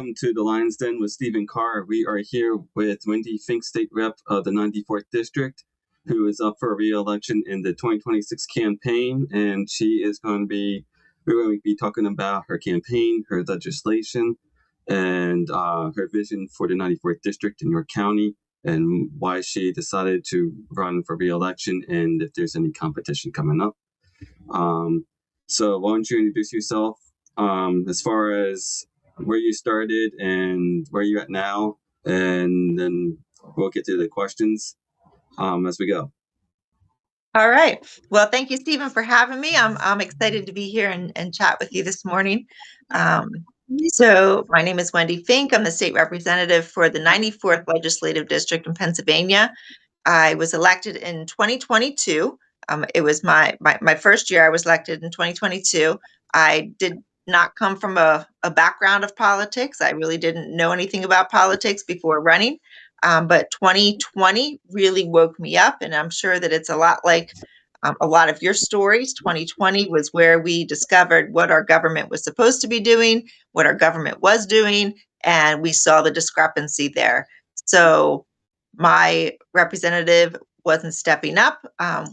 welcome to the Lion's Den with Steven Carr. We are here with Wendy Fink, State Rep of the 94th District, who is up for re-election in the 2026 campaign, and we're going to be talking about her campaign, her legislation, and her vision for the 94th District in York County, and why she decided to run for re-election, and if there's any competition coming up. So why don't you introduce yourself as far as where you started and where you're at now, and then we'll get to the questions as we go. All right. Well, thank you, Stephen, for having me. I'm excited to be here and chat with you this morning. So my name is Wendy Fink. I'm the state representative for the 94th Legislative District in Pennsylvania. I was elected in 2022. It was my first year I was elected in 2022. I did not come from a background of politics. I really didn't know anything about politics before running. But 2020 really woke me up, and I'm sure that it's a lot like a lot of your stories. 2020 was where we discovered what our government was supposed to be doing, what our government was doing, and we saw the discrepancy there. So my representative wasn't stepping up,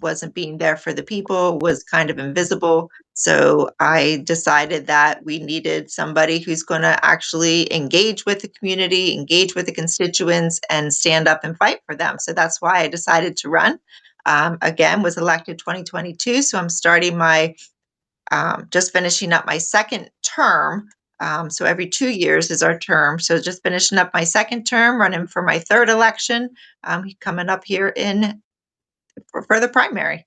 wasn't being there for the people, was kind of invisible. So I decided that we needed somebody who's going to actually engage with the community, engage with the constituents, and stand up and fight for them. So that's why I decided to run. Again, was elected 2022. So I'm starting just finishing up my second term. So every 2 years is our term. So just finishing up my second term, running for my third election, coming up here for the primary.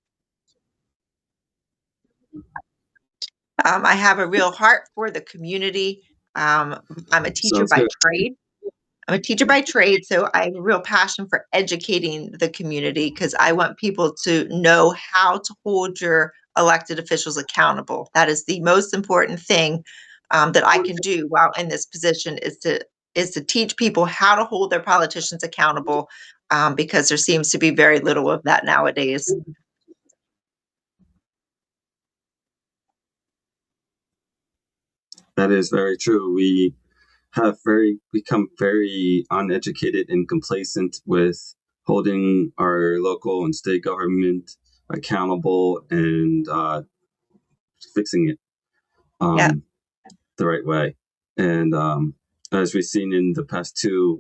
I have a real heart for the community. I'm a teacher by trade. I'm a teacher by trade, so I have a real passion for educating the community because I want people to know how to hold your elected officials accountable. That is the most important thing that I can do while in this position is to teach people how to hold their politicians accountable because there seems to be very little of that nowadays. That is very true. We have become very uneducated and complacent with holding our local and state government accountable and fixing it the right way. And as we've seen in the past two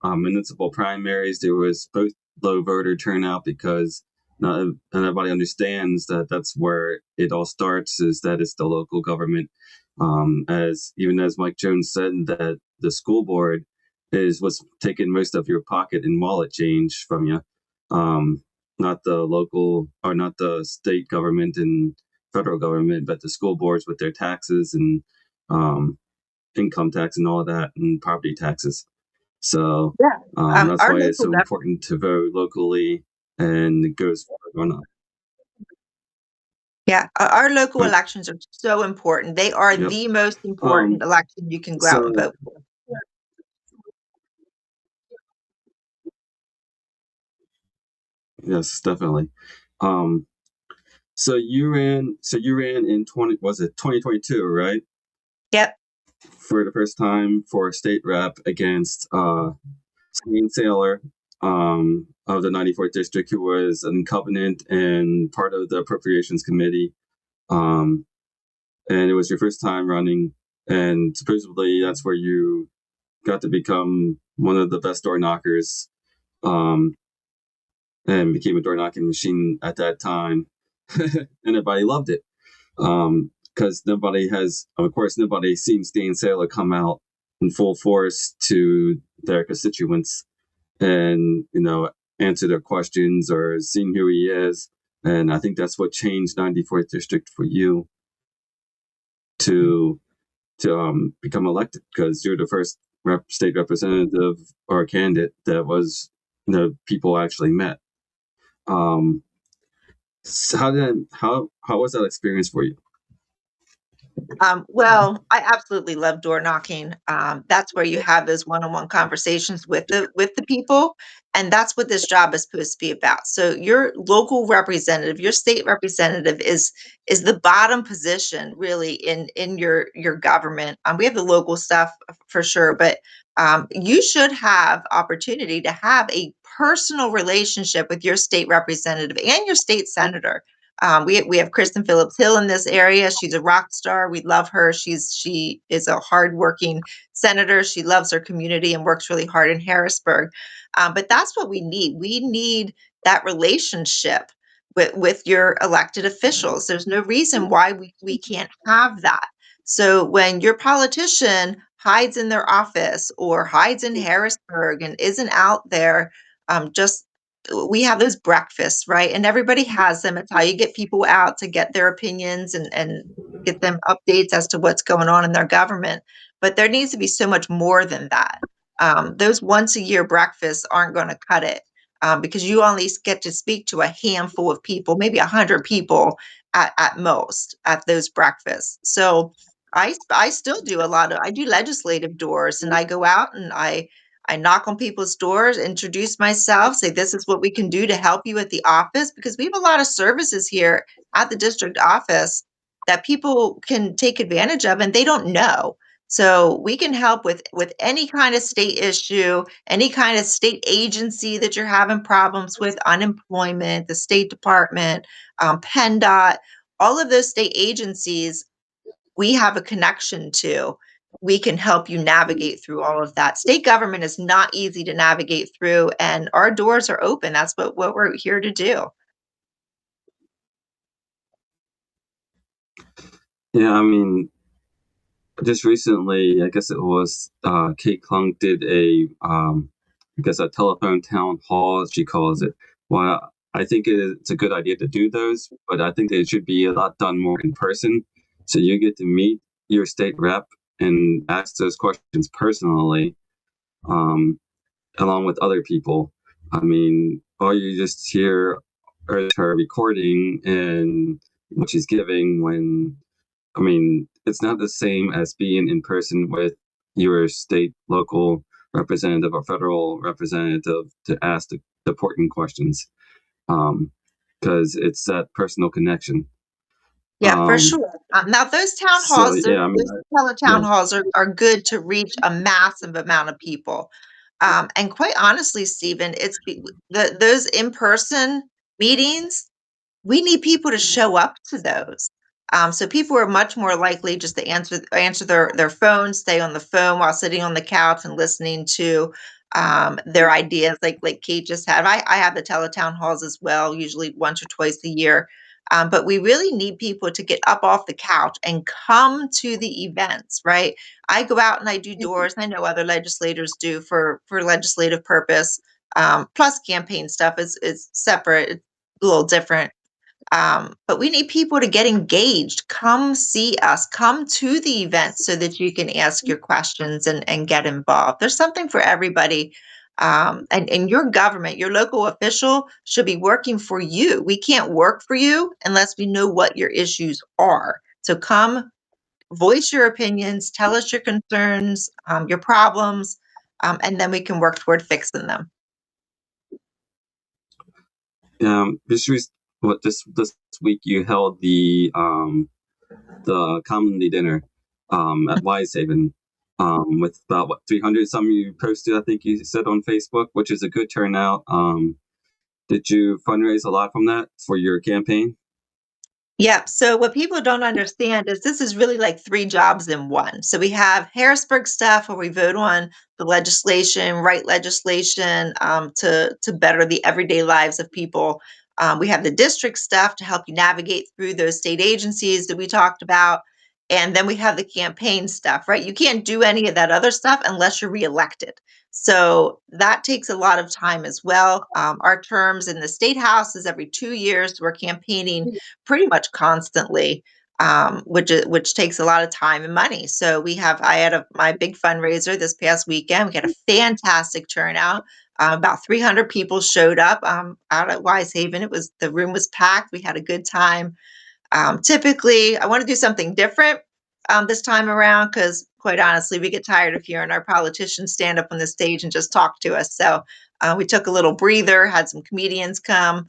municipal primaries, there was both low voter turnout because not everybody understands that that's where it all starts, is that it's the local government. As Mike Jones said, that the school board is what's taking most of your pocket and wallet change from you, not the local or not the state government and federal government, but the school boards with their taxes and income tax and all of that and property taxes. So that's why it's so important to vote locally, and it goes on up. Yeah, our local elections are so important. They are the most important election you can go out and vote for. Yes, definitely. So you ran in 2022, right? Yep. For the first time for state rep against Steven Saylor of the 94th District, who was an incumbent and part of the Appropriations Committee. And it was your first time running, and supposedly that's where you got to become one of the best door knockers, and became a door knocking machine at that time. And everybody loved it. Because nobody's seen Steven Saylor come out in full force to their constituents and, answer their questions or seen who he is. And I think that's what changed 94th District for you to become elected, because you're the first state representative or candidate that was people actually met. So how was that experience for you? Well, I absolutely love door knocking. That's where you have those one-on-one conversations with the people, and that's what this job is supposed to be about. So your local representative, your state representative is the bottom position really in your government. We have the local stuff for sure, but you should have opportunity to have a personal relationship with your state representative and your state senator. We have Kristen Phillips Hill in this area. She's a rock star. We love her. She is a hardworking senator. She loves her community and works really hard in Harrisburg. But that's what we need. We need that relationship with your elected officials. There's no reason why we can't have that. So when your politician hides in their office or hides in Harrisburg and isn't out there, just we have those breakfasts, right? And everybody has them. It's how you get people out to get their opinions and get them updates as to what's going on in their government. But there needs to be so much more than that. Those once a year breakfasts aren't going to cut it because you only get to speak to a handful of people, maybe 100 people at most at those breakfasts. So I still do I do legislative doors and I go out and I knock on people's doors, introduce myself, say this is what we can do to help you at the office because we have a lot of services here at the district office that people can take advantage of and they don't know. So we can help with any kind of state issue, any kind of state agency that you're having problems with, unemployment, the State Department, PennDOT, all of those state agencies we have a connection to, we can help you navigate through all of that. State government is not easy to navigate through, and our doors are open. That's what we're here to do. Yeah, I mean, just recently, I guess it was Kate Klunk did I guess a telephone town hall, as she calls it. Well, I think it's a good idea to do those, but I think they should be a lot done more in person. So you get to meet your state rep and ask those questions personally, um, along with other people. I mean, or you just hear her recording and what she's giving when I mean, it's not the same as being in person with your state, local representative or federal representative to ask the important questions, because it's that personal connection. Yeah, for Um, sure. Now those town so halls, yeah, I mean, those teletown yeah, halls are good to reach a massive amount of people. And quite honestly, Stephen, those in-person meetings we need people to show up to those. So people are much more likely just to answer their phone, stay on the phone while sitting on the couch and listening to their ideas, like Kate just had. I have the teletown halls as well, usually once or twice a year. But we really need people to get up off the couch and come to the events, right? I go out and I do doors. I know other legislators do for legislative purpose. Plus campaign stuff is separate, it's a little different, but we need people to get engaged. Come see us, come to the event so that you can ask your questions and get involved. There's something for everybody. And your government, your local official should be working for you. We can't work for you unless we know what your issues are. So come voice your opinions, tell us your concerns, your problems, and then we can work toward fixing them. this what this week you held the community dinner at Wisehaven with about what 300 some you posted, I think you said on Facebook, which is a good turnout. Did you fundraise a lot from that for your campaign? Yeah. So what people don't understand is this is really like three jobs in one. So we have Harrisburg staff where we vote on the legislation, write legislation to better the everyday lives of people. We have the district staff to help you navigate through those state agencies that we talked about. And then we have the campaign stuff, right? You can't do any of that other stuff unless you're reelected. So that takes a lot of time as well. Our terms in the state house is every 2 years. We're campaigning pretty much constantly, which takes a lot of time and money. So I had my big fundraiser this past weekend. We had a fantastic turnout. About 300 people showed up out at Wisehaven. The room was packed. We had a good time. Typically, I want to do something different. this time around because, quite honestly, we get tired of hearing our politicians stand up on the stage and just talk to us. So we took a little breather, had some comedians come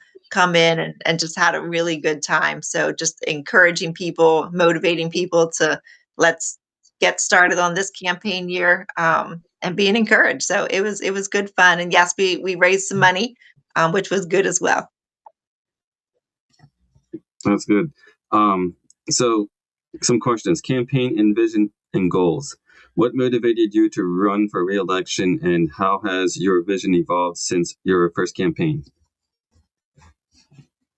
in and just had a really good time. So just encouraging people, motivating people to let's get started on this campaign year and being encouraged. So it was good fun. And yes, we raised some money, which was good as well. That's good. So some questions: campaign and vision and goals. What motivated you to run for re-election, and how has your vision evolved since your first campaign?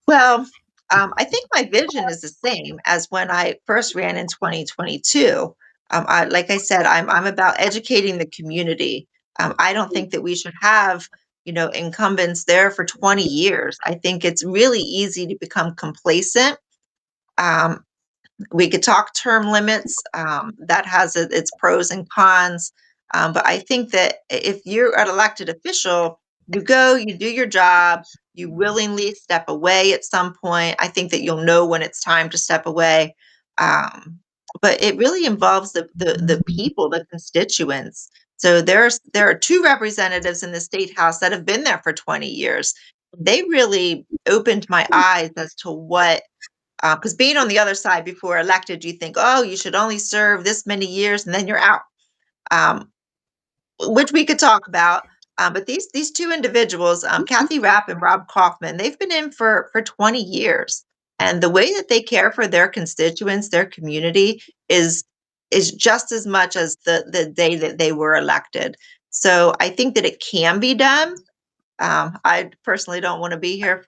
Well, I think my vision is the same as when I first ran in 2022. Like I said, I'm about educating the community. I don't think that we should have, incumbents there for 20 years. I think it's really easy to become complacent. Um, we could talk term limits. That has its pros and cons. But I think that if you're an elected official, you go, you do your job, you willingly step away at some point. I think that you'll know when it's time to step away. Um, but it really involves the people, the constituents. So there are two representatives in the state house that have been there for 20 years. They really opened my eyes as to what because being on the other side before elected, you think, oh, you should only serve this many years and then you're out, um, which we could talk about. But these two individuals, Kathy Rapp and Rob Kaufman, they've been in for 20 years, and the way that they care for their constituents, their community, is just as much as the day that they were elected. So I think that it can be done. I personally don't want to be here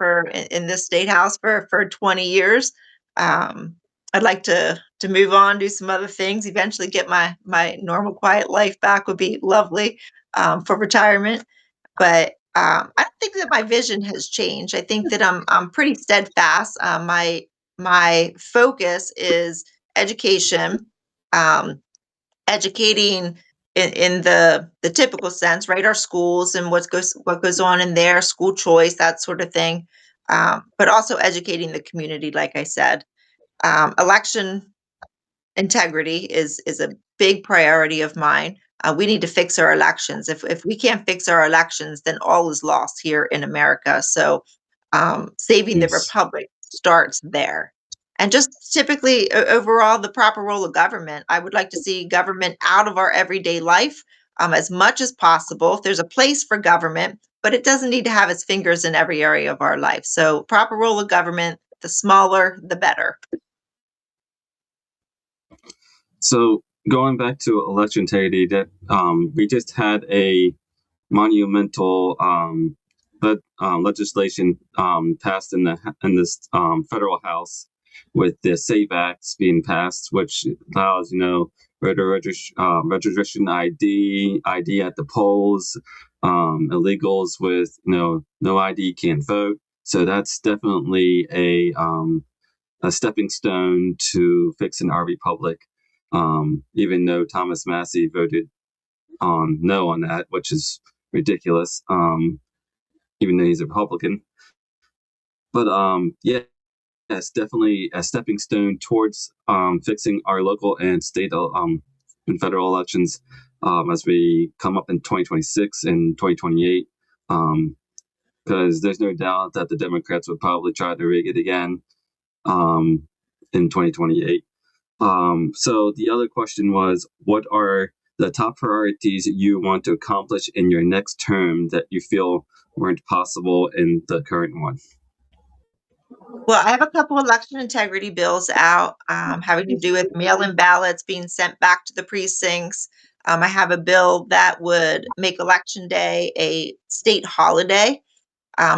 in this state house for 20 years. Um, I'd like to move on, do some other things, eventually get my normal quiet life back would be lovely for retirement. But I don't think that my vision has changed. I think that I'm pretty steadfast. My focus is education. Um, Educating in the typical sense, right? Our schools and what goes on in there, school choice, that sort of thing. But also educating the community, like I said. Election integrity is a big priority of mine. We need to fix our elections. If we can't fix our elections, then all is lost here in America. So saving the Yes. republic starts there. And just typically overall the proper role of government. I would like to see government out of our everyday life as much as possible. If there's a place for government, but it doesn't need to have its fingers in every area of our life. So proper role of government, the smaller, the better. So going back to election integrity, that we just had a monumental legislation passed in this federal house with the SAVE Acts being passed, which allows registration ID at the polls, illegals with no ID can't vote. So that's definitely a stepping stone to fixing our republic. Even though Thomas Massey voted no on that, which is ridiculous. Even though he's a Republican, but yeah, it's definitely a stepping stone towards fixing our local and state and federal elections as we come up in 2026 and 2028. Because there's no doubt that the Democrats would probably try to rig it again in 2028. So the other question was, what are the top priorities you want to accomplish in your next term that you feel weren't possible in the current one? Well, I have a couple election integrity bills out having to do with mail-in ballots being sent back to the precincts. I have a bill that would make Election Day a state holiday.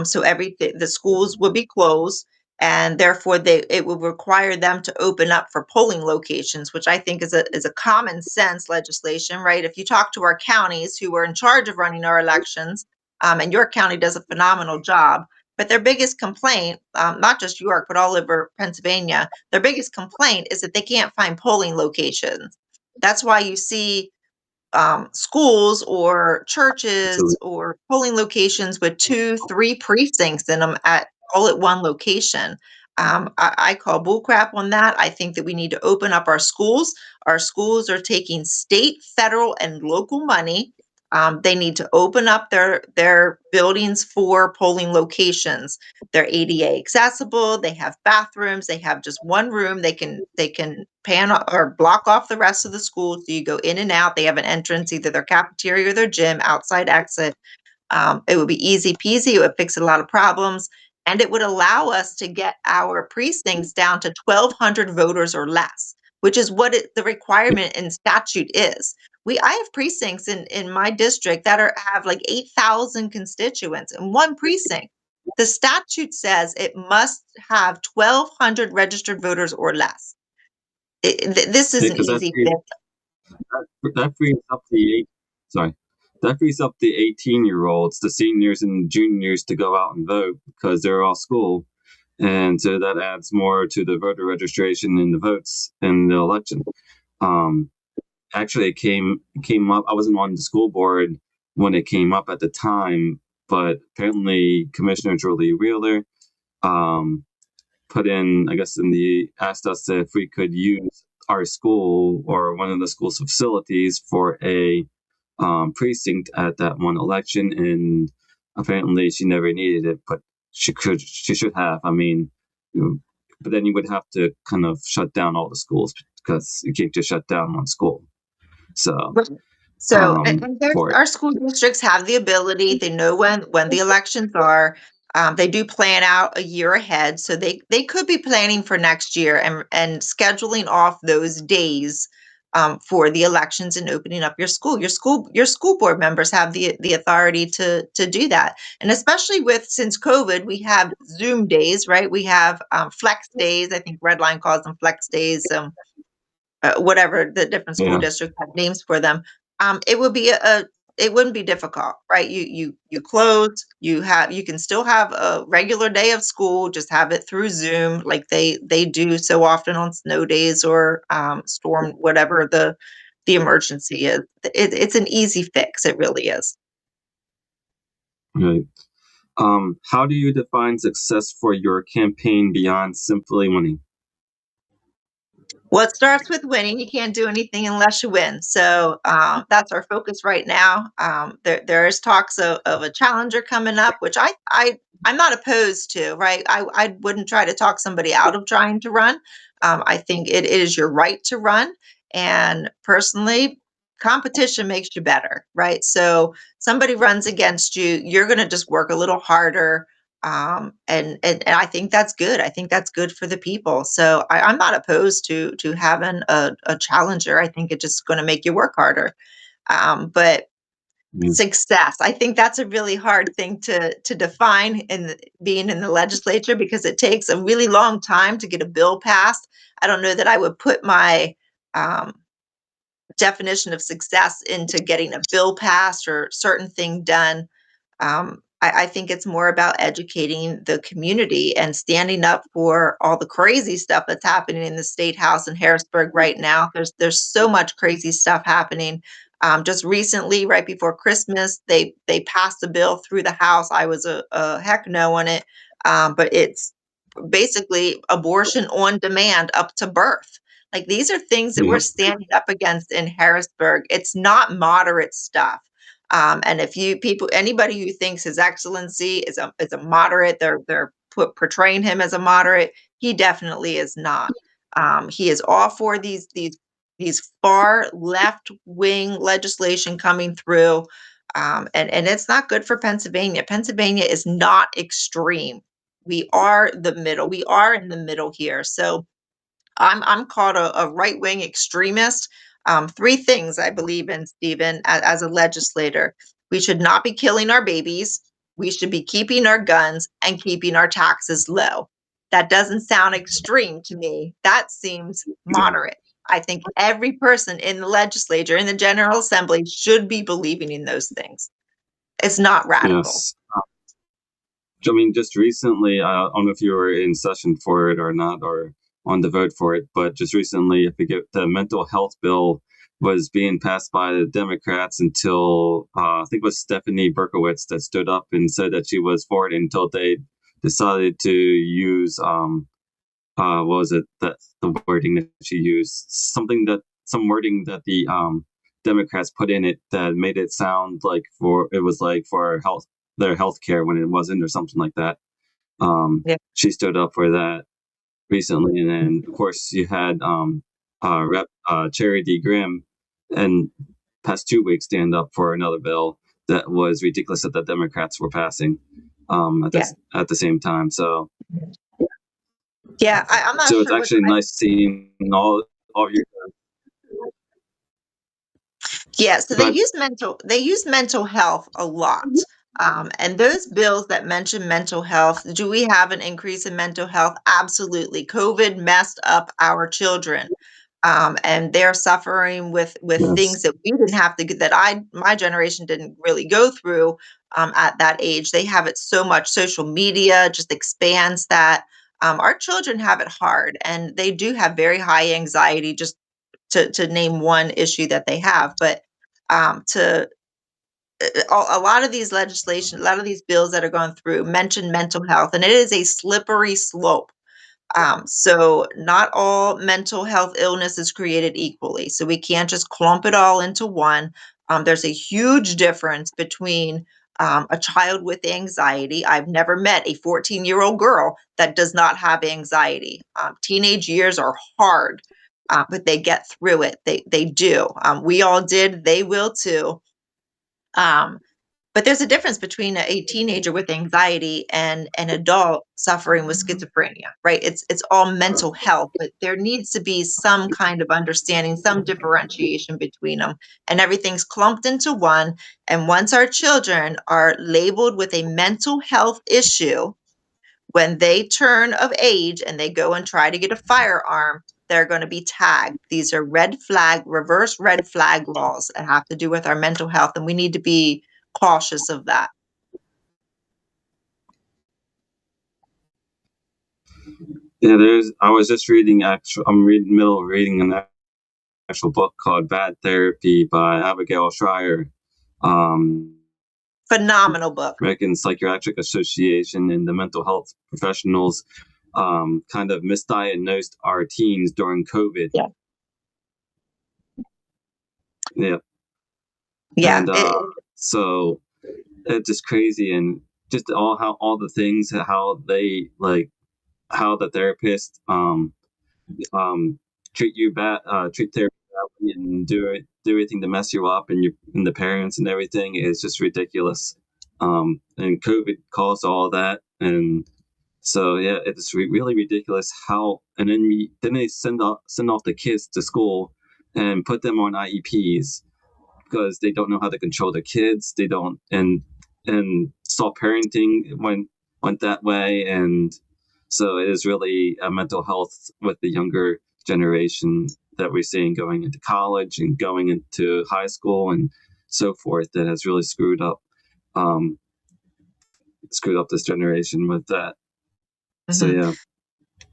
So everything, the schools would be closed, and therefore it would require them to open up for polling locations, which I think is a common sense legislation, right? If you talk to our counties who are in charge of running our elections, and York County does a phenomenal job, but their biggest complaint, not just York, but all over Pennsylvania, their biggest complaint is that they can't find polling locations. That's why you see schools or churches So or polling locations with two, three precincts in them at all at one location. I call bullcrap on that. I think that we need to open up our schools. Our schools are taking state, federal, and local money. They need to open up their buildings for polling locations. They're ADA accessible. They have bathrooms. They have just one room. They can pan or block off the rest of the school, so you go in and out. They have an entrance, either their cafeteria or their gym, outside exit. It would be easy peasy. It would fix a lot of problems, and it would allow us to get our precincts down to 1,200 voters or less, which is what the requirement in statute is. I have precincts in my district that have like 8,000 constituents in one precinct. The statute says it must have 1,200 registered voters or less. This is an Because easy fix. that frees up the sorry, that frees up the 18-year-olds, the seniors and juniors, to go out and vote because they're all school, and so that adds more to the voter registration and the votes in the election. Actually, it came up. I wasn't on the school board when it came up at the time, but apparently Commissioner Julie Wheeler put in, I guess, asked us if we could use our school or one of the school's facilities for a precinct at that one election, and apparently she never needed it, but she should have. I mean, but then you would have to kind of shut down all the schools because you can't just shut down one school. So, So, and for it. our school districts have the ability. They know when the elections are. They do plan out a year ahead, so they could be planning for next year and scheduling off those days for the elections and opening up your school. Your school board members have the authority to do that, and especially since COVID, we have Zoom days, right? We have flex days. I think Redline calls them flex days. Whatever the different school Yeah. districts have names for them. It would be it wouldn't be difficult, right? You close, you can still have a regular day of school, just have it through Zoom, like they do so often on snow days or storm, whatever the emergency is. It's an easy fix. It really is. Right. How do you define success for your campaign beyond simply winning? Well, it starts with winning. You can't do anything unless you win. So that's our focus right now. There is talks of a challenger coming up, which I'm not opposed to. Right, I wouldn't try to talk somebody out of trying to run. I think it is your right to run, and personally, competition makes you better. Right, so somebody runs against you, you're going to just work a little harder, and I think that's good. I think that's good for the people. So I'm not opposed to having a challenger. I think it's just going to make you work harder. But Mm. success, I think that's a really hard thing to define being in the legislature, because it takes a really long time to get a bill passed. I don't know that I would put my um, definition of success into getting a bill passed or certain thing done. I think it's more about educating the community and standing up for all the crazy stuff that's happening in the state house in Harrisburg right now. There's so much crazy stuff happening. Just recently, right before Christmas, they passed a bill through the House. I was a heck no on it, but it's basically abortion on demand up to birth. Like, these are things that we're Yeah. standing up against in Harrisburg. It's not moderate stuff. And if anybody who thinks His Excellency is a moderate, they're portraying him as a moderate. He definitely is not. He is all for these far left wing legislation coming through, and it's not good for Pennsylvania. Pennsylvania is not extreme. We are the middle. We are in the middle here. So I'm called a right wing extremist. Three things I believe in, Stephen, as a legislator: we should not be killing our babies, we should be keeping our guns, and keeping our taxes low. That doesn't sound extreme to me. That seems moderate. I think every person in the legislature, in the General Assembly, should be believing in those things. It's not radical. Yes. I mean, just recently, I don't know if you were in session for it or not, or on the vote for it, but just recently, I forget, the mental health bill was being passed by the Democrats until I think it was Stephanie Berkowitz that stood up and said that she was for it until they decided to use what was it that the wording that she used? Some wording that the Democrats put in it that made it sound like for their health care when it wasn't, or something like that. Yeah. She stood up for that recently, and then of course you had Rep Charity Grimm and past 2 weeks stand up for another bill that was ridiculous that the Democrats were passing at the same time. So Yeah, I'm not it's sure what. actually nice seeing all of your. Yeah, so But they use mental health a lot. And those bills that mention mental health, do we have an increase in mental health? Absolutely. COVID messed up our children. And they're suffering with yes, things that we didn't have to that my generation didn't really go through at that age. They have it so much. Social media just expands that. Our children have it hard, and they do have very high anxiety, just to name one issue that they have. But to a lot of these legislation, a lot of these bills that are going through mention mental health, and it is a slippery slope. So not all mental health illness is created equally. So we can't just clump it all into one. There's a huge difference between a child with anxiety. I've never met a 14-year-old girl that does not have anxiety. Teenage years are hard, but they get through it. They do. We all did. They will too. Um, but there's a difference between a teenager with anxiety and an adult suffering with schizophrenia, right? It's all mental health, but there needs to be some kind of understanding, some differentiation between them, and everything's clumped into one. And once our children are labeled with a mental health issue, when they turn of age and they go and try to get a firearm, they're going to be tagged. These are reverse red flag laws that have to do with our mental health, and we need to be cautious of that. yeah. I was just reading I'm reading middle of reading an actual book called Bad Therapy by Abigail Schreier. Um, Phenomenal book. American Psychiatric Association and the mental health professionals kind of misdiagnosed our teens during COVID. Yeah. Yeah. Yeah. And so it's just crazy, and just all the things, how they like, how the therapist treat you bad, treat therapy badly, and do everything to mess you up, and the parents and everything is just ridiculous. And COVID caused all that, and so yeah, it's really ridiculous how. And then they send off the kids to school and put them on IEPs because they don't know how to control their kids. They don't, and stop parenting went that way, and so it is really a mental health with the younger generation that we're seeing going into college and going into high school and so forth that has really um, screwed up this generation with that. So Mhm. yeah.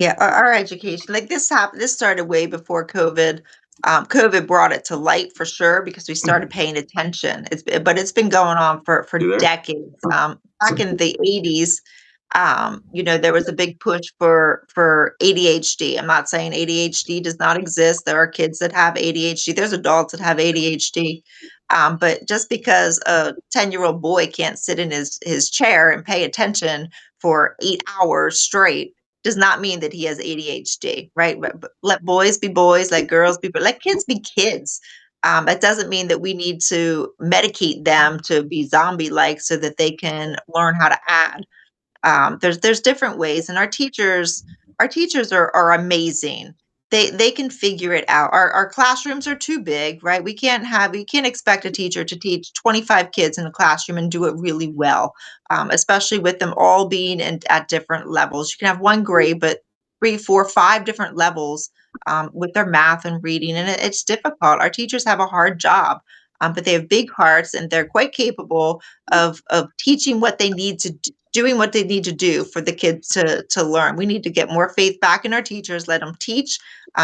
Yeah, our education, like this happened, this started way before COVID. COVID brought it to light for sure because we started paying attention. But it's been going on for You there? decades. Oh, Back sorry. in the 80s, there was a big push for ADHD. I'm not saying ADHD does not exist. There are kids that have ADHD. There's adults that have ADHD. But just because a 10-year-old boy can't sit in his chair and pay attention for 8 hours straight does not mean that he has ADHD, right? But let boys be boys, let girls be, but let kids be kids. That doesn't mean that we need to medicate them to be zombie-like so that they can learn how to add. There's different ways, and our teachers are amazing. They can figure it out. Our classrooms are too big, right? We can't expect a teacher to teach 25 kids in a classroom and do it really well, especially with them all being at different levels. You can have one grade, but three, four, five different levels with their math and reading, and it's difficult. Our teachers have a hard job, but they have big hearts and they're quite capable of teaching what they need to doing what they need to do for the kids to learn. We need to get more faith back in our teachers, let them teach,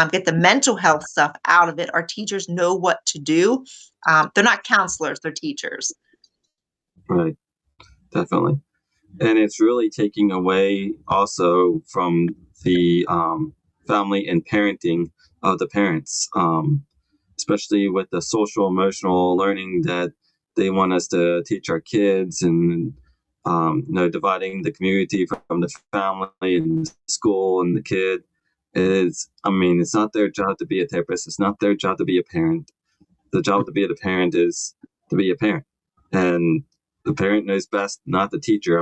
get the mental health stuff out of it. Our teachers know what to do. They're not counselors, they're teachers. Right, definitely. And it's really taking away also from the family and parenting of the parents, especially with the social emotional learning that they want us to teach our kids, and dividing the community from the family and the school and the kid. It's not their job to be a therapist. It's not their job to be a parent. The job to be a parent is to be a parent, and the parent knows best, not the teacher.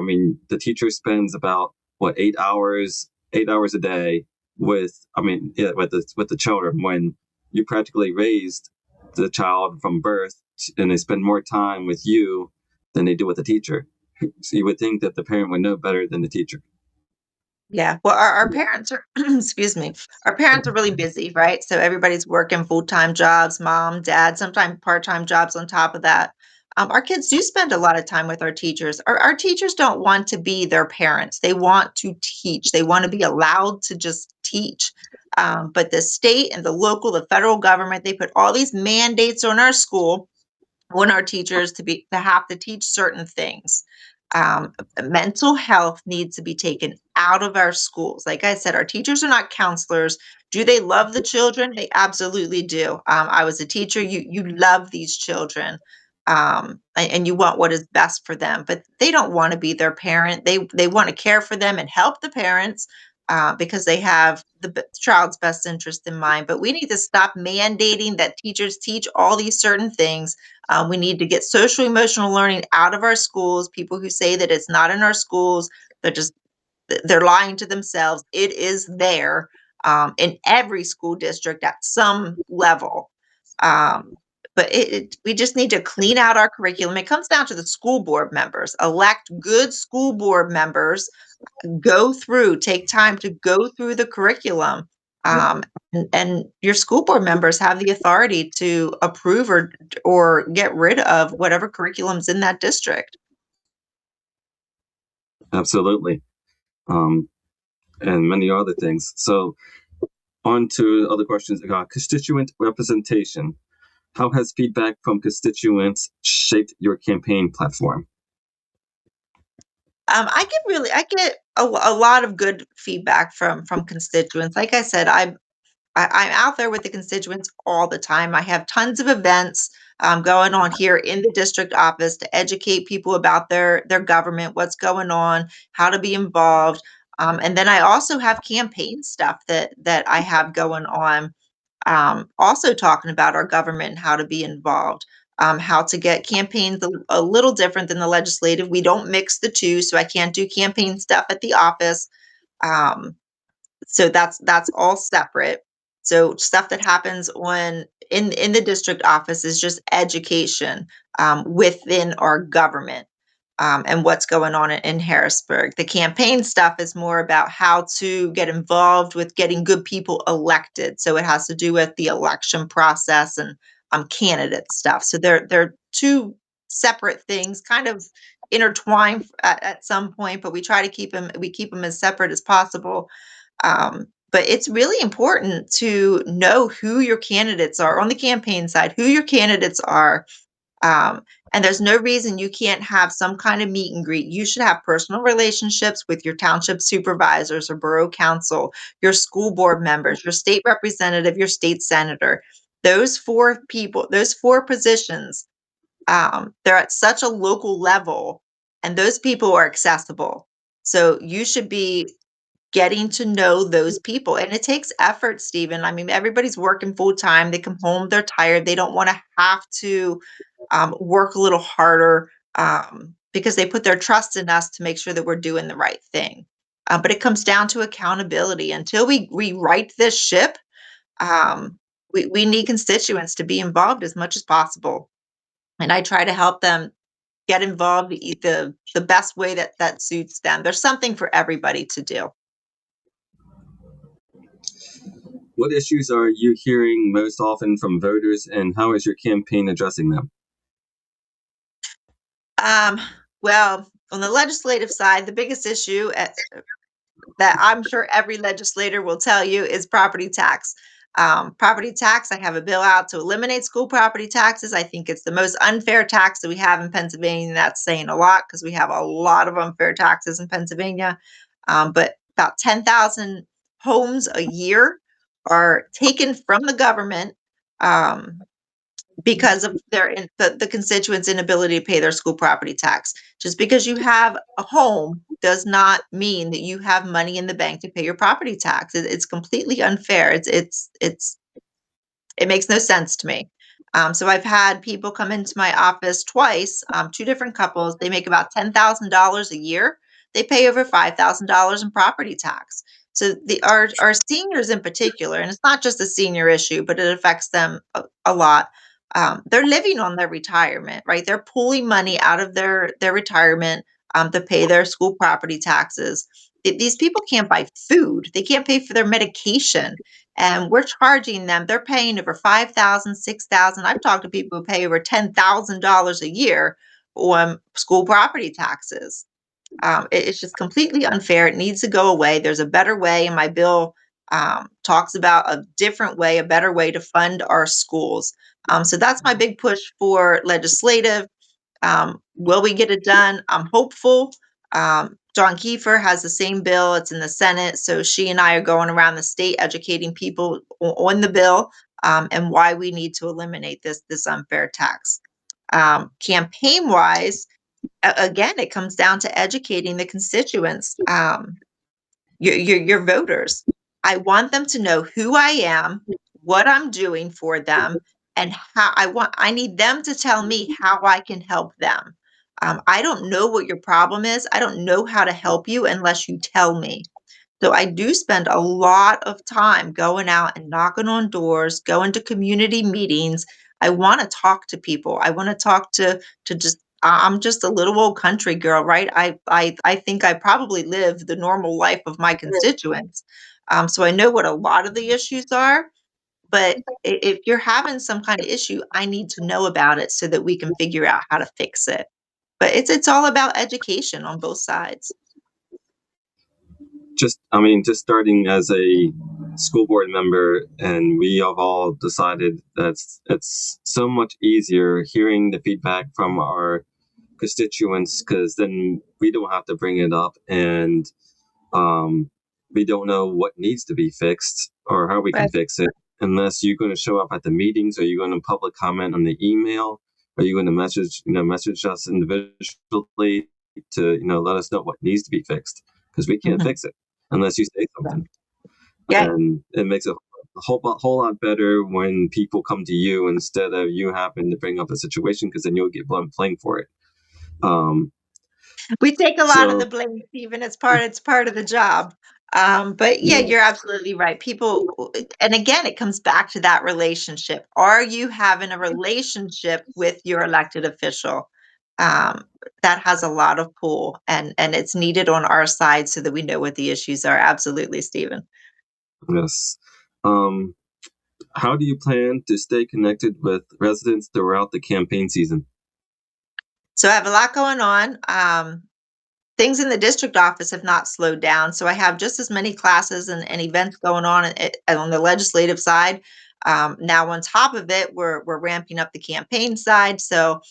The teacher spends about what 8 hours a day with the children, when you practically raised the child from birth, and they spend more time with you than they do with the teacher. So you would think that the parent would know better than the teacher. Yeah. Well, our parents are, excuse me, our parents are really busy, right? So everybody's working full-time jobs, mom, dad, sometimes part-time jobs on top of that. Our kids do spend a lot of time with our teachers. Our teachers don't want to be their parents. They want to teach. They want to be allowed to just teach. But the state and the local, the federal government, they put all these mandates on our school, on our teachers to have to teach certain things. Mental health needs to be taken out of our schools. Like I said, our teachers are not counselors. Do they love the children? They absolutely do. I was a teacher. You love these children, and you want what is best for them. But they don't want to be their parent. They want to care for them and help the parents, because they have the child's best interest in mind. But we need to stop mandating that teachers teach all these certain things. We need to get social emotional learning out of our schools. People who say that it's not in our schools, they're just they're lying to themselves. It is there, in every school district at some level. Um, but we just need to clean out our curriculum. It comes down to the school board members. Elect good school board members, take time to go through the curriculum. And your school board members have the authority to approve or get rid of whatever curriculum's in that district. Absolutely. Um, and many other things. So on to other questions. Constituent representation. How has feedback from constituents shaped your campaign platform? I get a lot of good feedback from constituents. Like I said, I'm out there with the constituents all the time. I have tons of events going on here in the district office to educate people about their government, what's going on, how to be involved. And then I also have campaign stuff that I have going on, also talking about our government and how to be involved, how to get campaigns a little different than the legislative. We don't mix the two, so I can't do campaign stuff at the office. Um, so that's all separate. So stuff that happens in the district office is just education, within our government, and what's going on in Harrisburg. The campaign stuff is more about how to get involved with getting good people elected. So it has to do with the election process and candidate stuff. So they're two separate things, kind of intertwined at some point, but we keep them as separate as possible. But it's really important to know who your candidates are on the campaign side, who your candidates are. Um, and there's no reason you can't have some kind of meet and greet. You should have personal relationships with your township supervisors or borough council, your school board members, your state representative, your state senator. Those four people, those four positions, they're at such a local level, and those people are accessible. So you should be getting to know those people. And it takes effort, Stephen. Everybody's working full time. They come home, they're tired. They don't want to have to work a little harder, because they put their trust in us to make sure that we're doing the right thing. But it comes down to accountability. Until we right this ship, um, we need constituents to be involved as much as possible. And I try to help them get involved the best way that suits them. There's something for everybody to do. What issues are you hearing most often from voters, and how is your campaign addressing them? Um, well, on the legislative side, the biggest issue that I'm sure every legislator will tell you is property tax. Property tax, I have a bill out to eliminate school property taxes. I think it's the most unfair tax that we have in Pennsylvania. And that's saying a lot because we have a lot of unfair taxes in Pennsylvania. But about 10,000 homes a year are taken from the government because of the constituents' inability to pay their school property tax. Just because you have a home does not mean that you have money in the bank to pay your property tax. It's completely unfair. It makes no sense to me. So I've had people come into my office twice, two different couples. They make about $10,000 a year. They pay over $5,000 in property tax. So our seniors in particular, and it's not just a senior issue, but it affects them a lot. They're living on their retirement, right? They're pulling money out of their retirement to pay their school property taxes. These people can't buy food. They can't pay for their medication, and we're charging them. They're paying over $5,000, $6,000. I've talked to people who pay over $10,000 a year on school property taxes. It's just completely unfair. It needs to go away. There's a better way, and my bill talks about a different way, a better way to fund our schools. So that's my big push for legislative. Will we get it done? I'm hopeful. John Kiefer has the same bill. It's in the Senate. So she and I are going around the state educating people on the bill and why we need to eliminate this unfair tax. Campaign wise, again, it comes down to educating the constituents, your voters. I want them to know who I am, what I'm doing for them, and how I need them to tell me how I can help them. I don't know what your problem is. I don't know how to help you unless you tell me. So I do spend a lot of time going out and knocking on doors, going to community meetings. I want to talk to people. I want to talk to just I'm just a little old country girl, right? I think I probably live the normal life of my constituents. So I know what a lot of the issues are, but if you're having some kind of issue, I need to know about it so that we can figure out how to fix it. But it's all about education on both sides. Just starting as a school board member, and we have all decided that it's so much easier hearing the feedback from our constituents, because then we don't have to bring it up, and we don't know what needs to be fixed or how we can Right. fix it unless you're going to show up at the meetings. Or you're going to public comment on the email, or you're going to message us individually to let us know what needs to be fixed, because we can't Mhm. fix it unless you say something. Yeah. And it makes it a whole lot better when people come to you instead of you having to bring up a situation, because then you'll get blamed for it. We take a lot of the So blame, Stephen. It's part of the job. But yeah, yeah, you're absolutely right. People, and again, it comes back to that relationship. Are you having a relationship with your elected official? Um, that has a lot of pull, and it's needed on our side so that we know what the issues are. Absolutely, Stephen. yes. Um, how do you plan to stay connected with residents throughout the campaign season? So I have a lot going on. Things in the district office have not slowed down. So I have just as many classes and events going on on the legislative side. Now, on top of it, we're ramping up the campaign side. So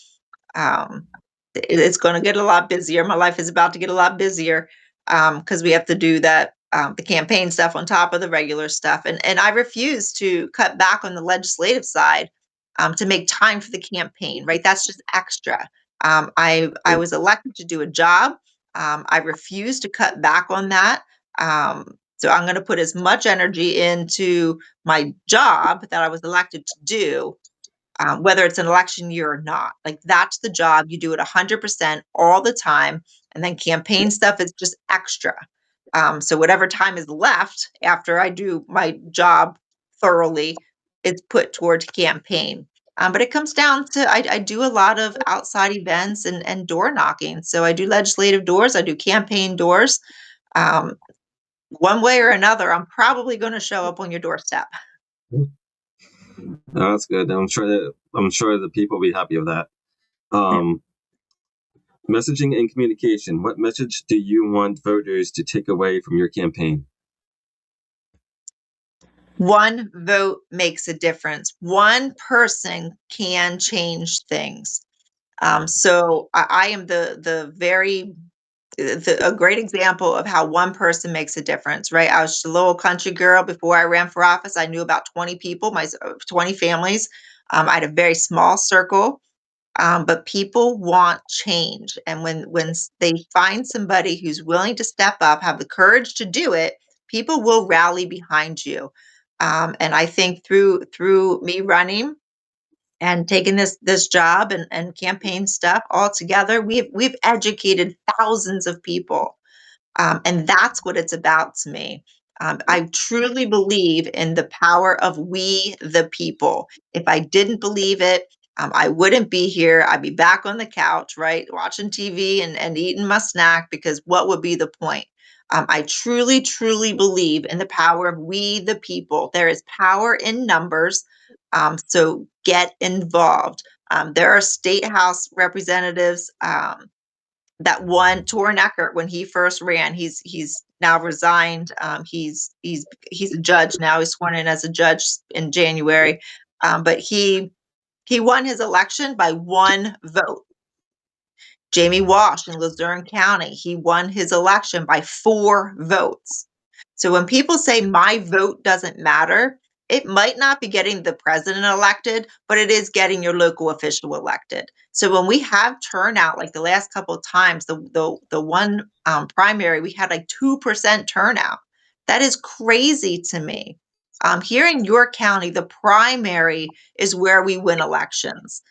um, it's going to get a lot busier. My life is about to get a lot busier because we have to do that. The campaign stuff on top of the regular stuff, and I refuse to cut back on the legislative side to make time for the campaign. Right, that's just extra. I was elected to do a job. I refuse to cut back on that. So I'm going to put as much energy into my job that I was elected to do, whether it's an election year or not. Like that's the job. You do it 100% all the time. And then campaign stuff is just extra. So whatever time is left after I do my job thoroughly, it's put towards campaign. But it comes down to I do a lot of outside events and door knocking. So I do legislative doors, I do campaign doors. Um, one way or another, I'm probably going to show up on your doorstep. That's good. I'm sure the people will be happy with that. Um, Messaging and communication. What message do you want voters to take away from your campaign? One vote makes a difference. One person can change things. So I am the very a great example of how one person makes a difference, right? I was just a little country girl before I ran for office. I knew about 20 people, 20 families. I had a very small circle, but people want change. And when they find somebody who's willing to step up, have the courage to do it, people will rally behind you. And I think through me running and taking this job and campaign stuff all together, we've educated thousands of people, and that's what it's about to me. I truly believe in the power of we the people. If I didn't believe it, I wouldn't be here. I'd be back on the couch, right, watching TV and eating my snack, because what would be the point? I truly, truly believe in the power of we the people. There is power in numbers. So get involved. There are state house representatives that won Torrin Eckert when he first ran. He's now resigned. He's a judge now. He's sworn in as a judge in January, but he won his election by one vote. Jamie Walsh in Luzerne County, he won his election by 4 votes. So when people say my vote doesn't matter, it might not be getting the president elected, but it is getting your local official elected. So when we have turnout, like the last couple of times, the one primary, we had like 2% turnout. That is crazy to me. Here in York County, the primary is where we win elections.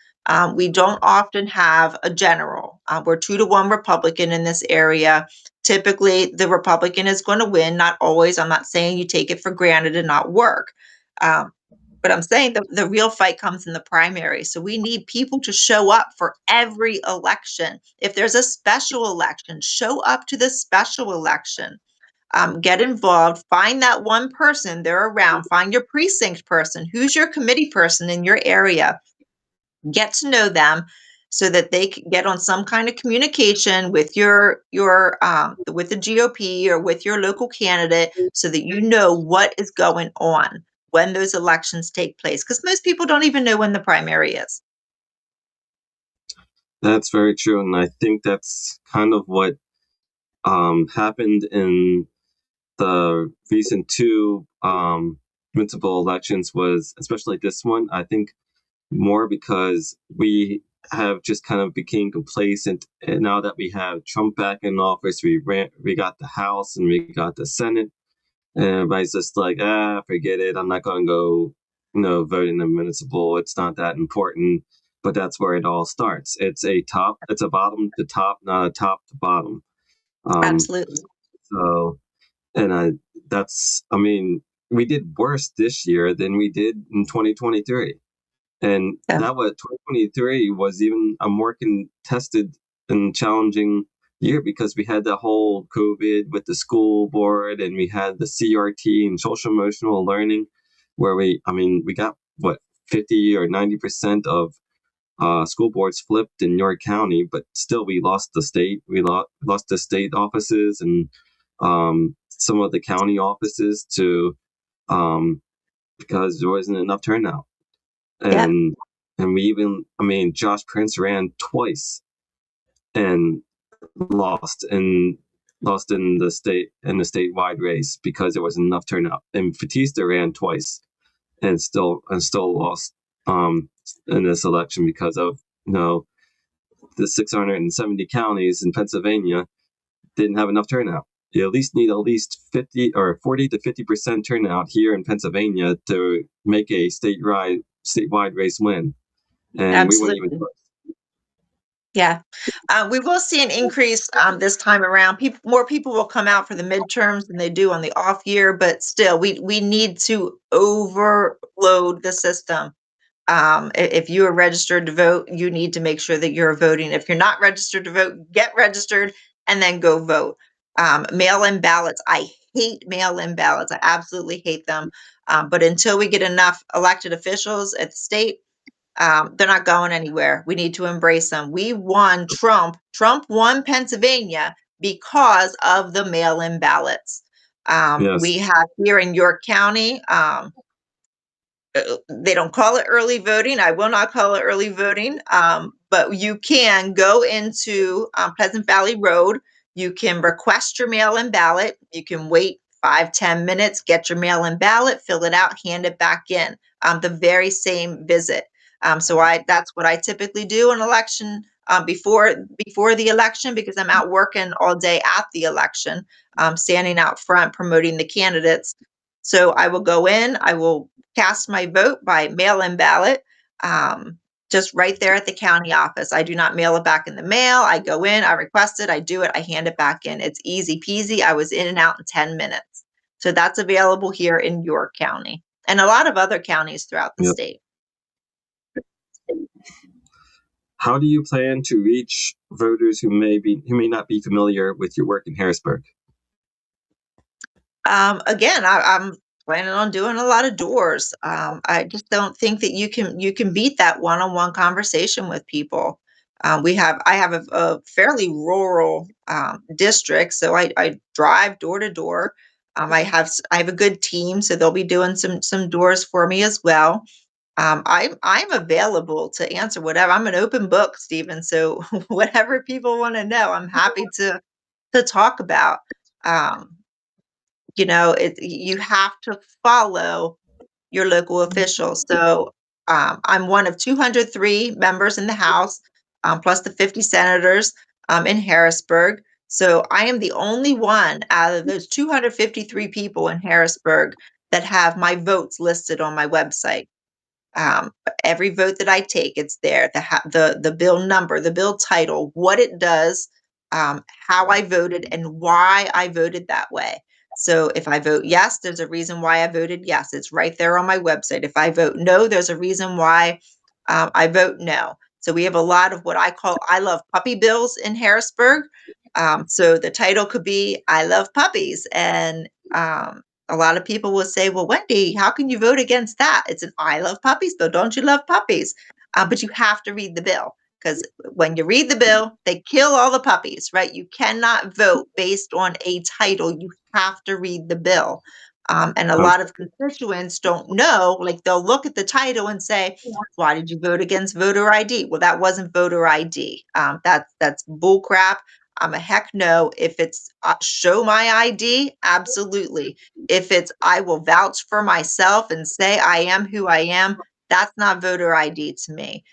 We don't often have a general. We're 2-to-1 Republican in this area. Typically, the Republican is going to win. Not always. I'm not saying you take it for granted and not work. But I'm saying the real fight comes in the primary. So we need people to show up for every election. If there's a special election, show up to the special election. Get involved, find that one person they're around, find your precinct person, who's your committee person in your area, get to know them so that they can get on some kind of communication with your with the GOP or with your local candidate, so that you know what is going on when those elections take place, because most people don't even know when the primary is. That's very true, and I think that's kind of what happened in the recent 2 municipal elections, was especially this one. I think more because we have just kind of became complacent, and now that we have Trump back in office, we got the House and we got the Senate, and everybody's just like, forget it. I'm not going to go, vote in the municipal. It's not that important. But that's where it all starts. It's a bottom to top, not a top to bottom. Absolutely. So, and I mean, we did worse this year than we did in 2023. And Yeah. that was 2023 was even a more contested and challenging year, because we had the whole COVID with the school board, and we had the CRT and social emotional learning, where we got what, 50 or 90% of school boards flipped in York County, but still we lost the state. We lost the state offices and some of the county offices to because there wasn't enough turnout. Yeah. And we even, Josh Prince ran twice and lost in the statewide race because there wasn't enough turnout. And Batista ran twice and still lost in this election because of the 670 counties in Pennsylvania didn't have enough turnout. You at least need 50 or 40 to 50% turnout here in Pennsylvania to make a statewide race win. And we wouldn't even. Absolutely. Yeah. We will see an increase this time around. More people will come out for the midterms than they do on the off year, but still, we need to overload the system. If you are registered to vote, you need to make sure that you're voting. If you're not registered to vote, get registered and then go vote. Mail-in ballots. I hate mail-in ballots. I absolutely hate them. But until we get enough elected officials at the state, they're not going anywhere. We need to embrace them. We won Trump. Trump won Pennsylvania because of the mail-in ballots. Yes. We have here in York County, they don't call it early voting. I will not call it early voting, but you can go into Pleasant Valley Road. You can request your mail-in ballot. You can wait 5-10 minutes, get your mail-in ballot, fill it out, hand it back in, the very same visit. So that's what I typically do in election, before the election, because I'm out working all day at the election, standing out front promoting the candidates. So I will go in, I will cast my vote by mail-in ballot, um, just right there at the county office. I do not mail it back in the mail. I go in, I request it, I do it, I hand it back in. It's easy peasy. I was in and out in 10 minutes. So that's available here in York County and a lot of other counties throughout the Yep. state. How do you plan to reach voters who may not be familiar with your work in Harrisburg? Again, I'm planning on doing a lot of doors. I just don't think that you can beat that one-on-one conversation with people. I have a fairly rural district, so I drive door to door. I have a good team, so they'll be doing some doors for me as well. I'm available to answer whatever. I'm an open book, Stephen. So whatever people want to know, I'm happy to talk about. Um, you have to follow your local officials. So I'm one of 203 members in the House, plus the 50 senators in Harrisburg. So I am the only one out of those 253 people in Harrisburg that have my votes listed on my website. Um, every vote that I take, it's there. The bill number, the bill title, what it does, how I voted, and why I voted that way. So if I vote yes, there's a reason why I voted yes. It's right there on my website. If I vote no, there's a reason why I vote no. So we have a lot of what I call "I love puppy" bills in Harrisburg. So the title could be "I love puppies," and a lot of people will say, "Well, Wendy, how can you vote against that? It's an I love puppies bill. Don't you love puppies?" But you have to read the bill because when you read the bill, they kill all the puppies, right? You cannot vote based on a title. You have to read the bill. And a Um, lot of constituents don't know, like they'll look at the title and say, "Why did you vote against voter ID?" Well, that wasn't voter ID. That's bull crap. I'm a heck no. If it's show my ID, absolutely. If it's I will vouch for myself and say I am who I am, that's not voter ID to me.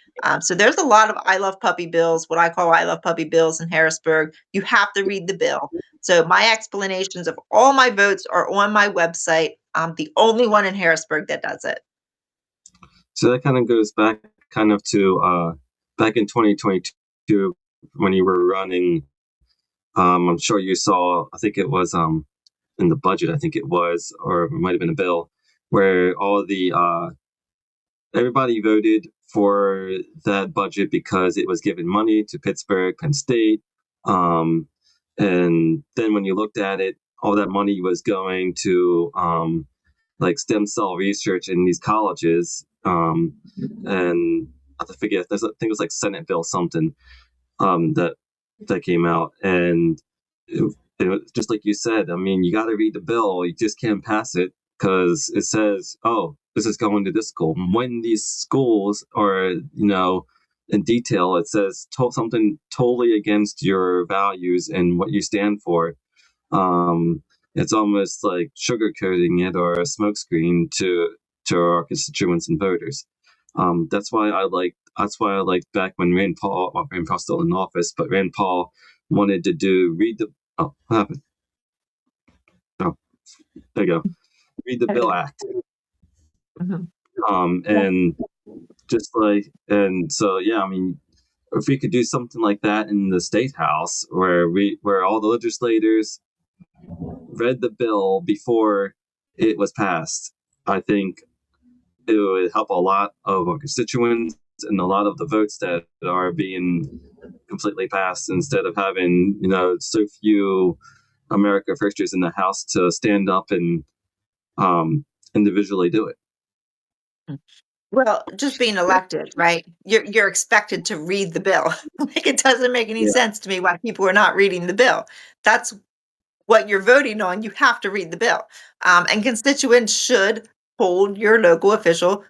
So there's a lot of I love puppy bills, what I call I love puppy bills in Harrisburg. You have to read the bill. So my explanations of all my votes are on my website. I'm the only one in Harrisburg that does it. so that kind of goes back to back in 2022 when you were running. I'm sure you saw, I think it was in the budget, I think it was, or it might have been a bill, where everybody voted for that budget because it was giving money to Pittsburgh, Penn State. Um, and then when you looked at it, all that money was going to like stem cell research in these colleges. And I forget, I think it was like Senate Bill something that came out. And just like you said, I mean, you got to read the bill. You just can't pass it because it says, "Oh, this is going to this school." When these schools are, in detail, it says something totally against your values and what you stand for. Um, it's almost like sugarcoating it or a smokescreen to our constituents and voters. That's why I liked back when Rand Paul's still in office, but Rand Paul wanted to read the what happened? Oh, there you go. Read the Bill Okay. Act. Mhm. And so yeah, I mean, if we could do something like that in the state house where all the legislators read the bill before it was passed, I think it would help a lot of our constituents and a lot of the votes that are being completely passed instead of having, so few America firsters in the House to stand up and individually do it. Well, just being elected, right? You're expected to read the bill. Like it doesn't make any Yeah. sense to me why people are not reading the bill. That's what you're voting on. You have to read the bill. And constituents should hold your local official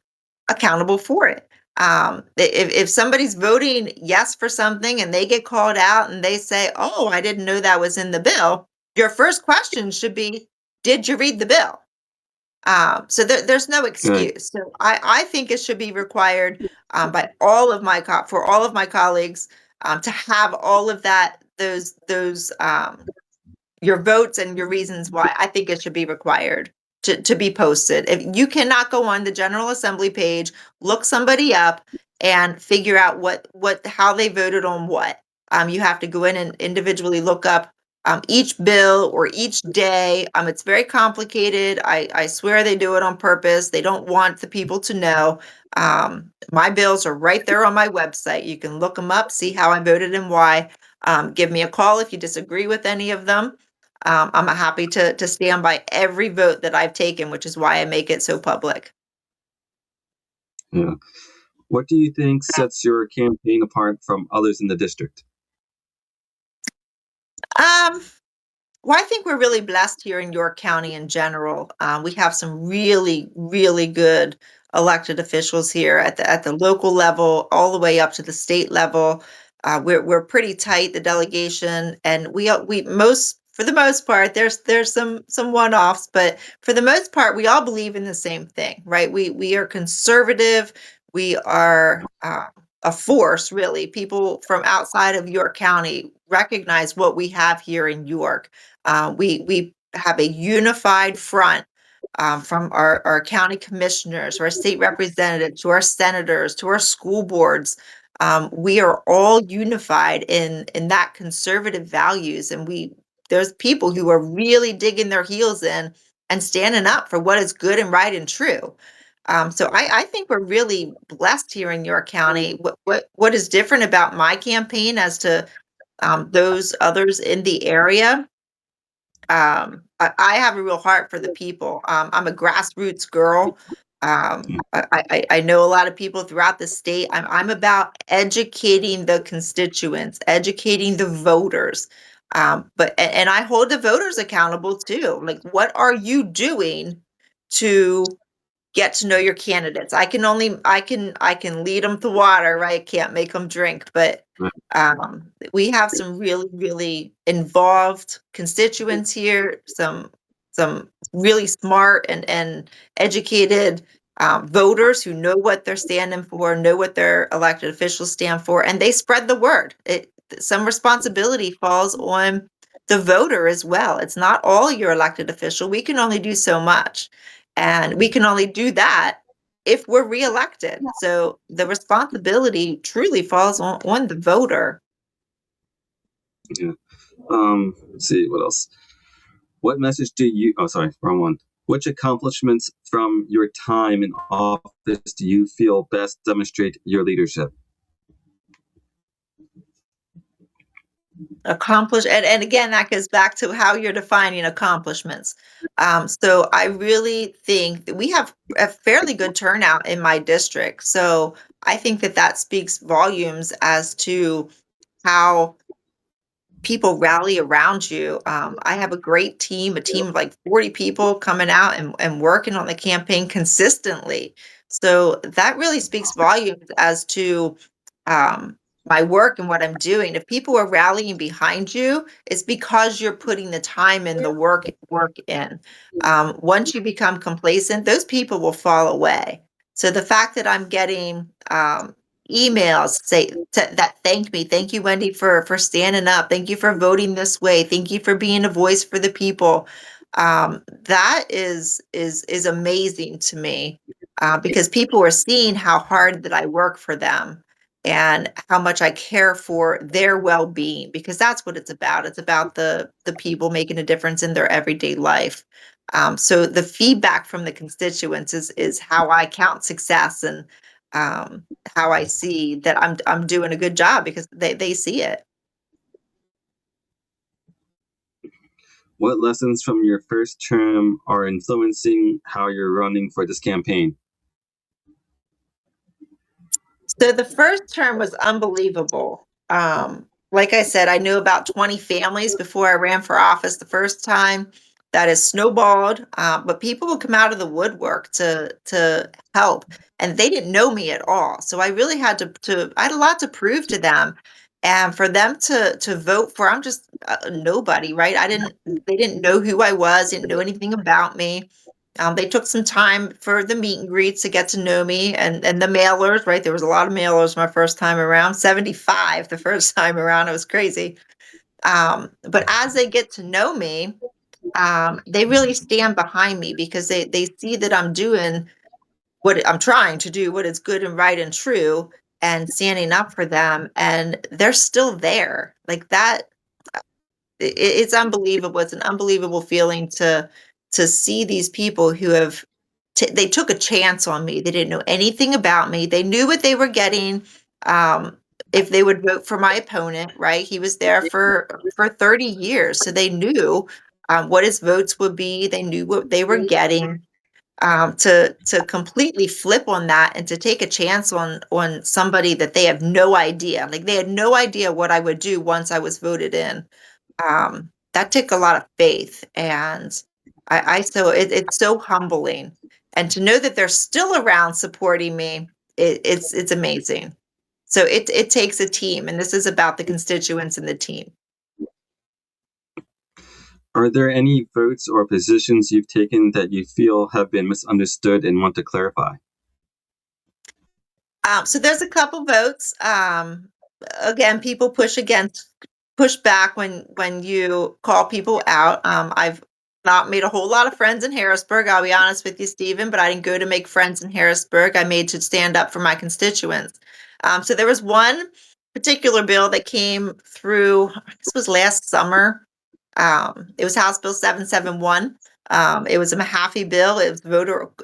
accountable for it. If somebody's voting yes for something and they get called out and they say, "Oh, I didn't know that was in the bill," your first question should be, "Did you read the bill?" So there's no Right. excuse. So I think it should be required by all of my for all of my colleagues to have all of that those your votes and your reasons why. I think it should be required to be posted. If you cannot go on the General Assembly page, look somebody up and figure out what how they voted on what. You have to go in and individually look up each bill or each day. It's very complicated. I swear they do it on purpose. They don't want the people to know. My bills are right there on my website. You can look them up, see how I voted and why. Give me a call if you disagree with any of them. I'm happy to stand by every vote that I've taken, which is why I make it so public. Yeah. What do you think sets your campaign apart from others in the district? Um, Well, I think we're really blessed here in York County in general. We have some really, really good elected officials here at the local level, all the way up to the state level. We're pretty tight, the delegation, and we most for the most part. There's some one offs, but for the most part, we all believe in the same thing, right? We are conservative. We are. A force, really. People from outside of York County recognize what we have here in York. We have a unified front from our county commissioners, to our state representatives, to our senators, to our school boards. We are all unified in that conservative values, and there's people who are really digging their heels in and standing up for what is good and right and true. So I think we're really blessed here in York County. What is different about my campaign as to those others in the area? I have a real heart for the people. I'm a grassroots girl. I know a lot of people throughout the state. I'm about educating the constituents, educating the voters. And I hold the voters accountable too. Like, what are you doing to get to know your candidates? I can lead them to water, right? Can't make them drink, but Right. we have some really, really involved constituents here, some really smart and educated voters who know what they're standing for, know what their elected officials stand for, and they spread the word. Some responsibility falls on the voter as well. It's not all your elected official. We can only do so much, and we can only do that if we're reelected. So the responsibility truly falls on the voter. Yeah. Let's see what else. What message do you? Oh, sorry, wrong one. Which accomplishments from your time in office do you feel best demonstrate your leadership? Accomplish and again, that goes back to how you're defining accomplishments. So I really think that we have a fairly good turnout in my district. So I think that speaks volumes as to how people rally around you. I have a great team, a team of like 40 people coming out and working on the campaign consistently. So that really speaks volumes as to um, my work and what I'm doing. If people are rallying behind you, it's because you're putting the time and the work in. Once you become complacent, those people will fall away. So the fact that I'm getting emails that thank me, thank you, Wendy, for standing up, thank you for voting this way, thank you for being a voice for the people. That is amazing to me, because people are seeing how hard that I work for them and how much I care for their well-being, because that's what it's about. It's about the people making a difference in their everyday life. So the feedback from the constituents is how I count success, and how I see that I'm doing a good job because they see it. What lessons from your first term are influencing how you're running for this campaign? So the first term was unbelievable. Like I said, I knew about 20 families before I ran for office the first time that has snowballed, but people will come out of the woodwork to help, and they didn't know me at all. So I really had to I had a lot to prove to them, and for them to vote for, I'm just a nobody, right? They didn't know who I was, didn't know anything about me. They took some time for the meet and greets to get to know me, and the mailers, right? There was a lot of mailers my first time around, 75 the first time around. It was crazy. But as they get to know me, they really stand behind me because they see that I'm doing what I'm trying to do, what is good and right and true, and standing up for them, and they're still there. Like that, it's unbelievable. It's an unbelievable feeling to see these people who have they took a chance on me. They didn't know anything about me. They knew what they were getting. Um, if they would vote for my opponent, right? He was there for 30 years, so they knew what his votes would be. They knew what they were getting. To completely flip on that and to take a chance on somebody that they have no idea, like they had no idea what I would do once I was voted in. That took a lot of faith, and I so it's so humbling, and to know that they're still around supporting me, it's amazing. So it takes a team, and this is about the constituents and the team. Are there any votes or positions you've taken that you feel have been misunderstood and want to clarify? So there's a couple votes. Again, people push back when you call people out. I've not made a whole lot of friends in Harrisburg. I'll be honest with you, Stephen, but I didn't go to make friends in Harrisburg. I made to stand up for my constituents. So there was one particular bill that came through. This was last summer. It was House Bill 771. It was a Mahaffey bill. It was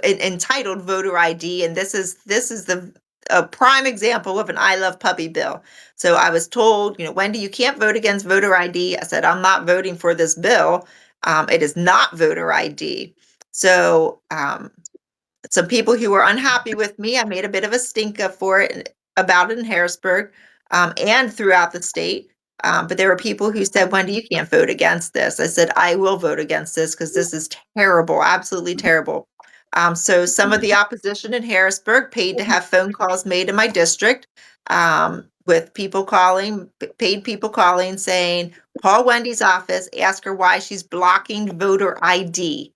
entitled Voter ID, and this is the a prime example of an I Love Puppy bill. So I was told, Wendy, you can't vote against voter ID. I said, I'm not voting for this bill. It is not voter ID. So some people who were unhappy with me, I made a bit of a stinker for it about it in Harrisburg and throughout the state. But there were people who said, Wendy, you can't vote against this. I said, I will vote against this because this is terrible, absolutely terrible. So some of the opposition in Harrisburg paid to have phone calls made in my district with people calling, paid people calling saying, call Wendy's office, ask her why she's blocking voter ID.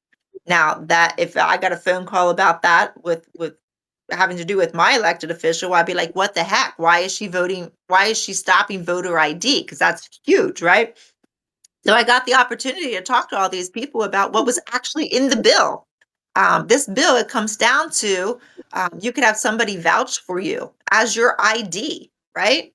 Now that if I got a phone call about that with having to do with my elected official, I'd be like, what the heck? Why is she voting? Why is she stopping voter ID? Because that's huge, right? So I got the opportunity to talk to all these people about what was actually in the bill. This bill, it comes down to you could have somebody vouch for you as your ID, right?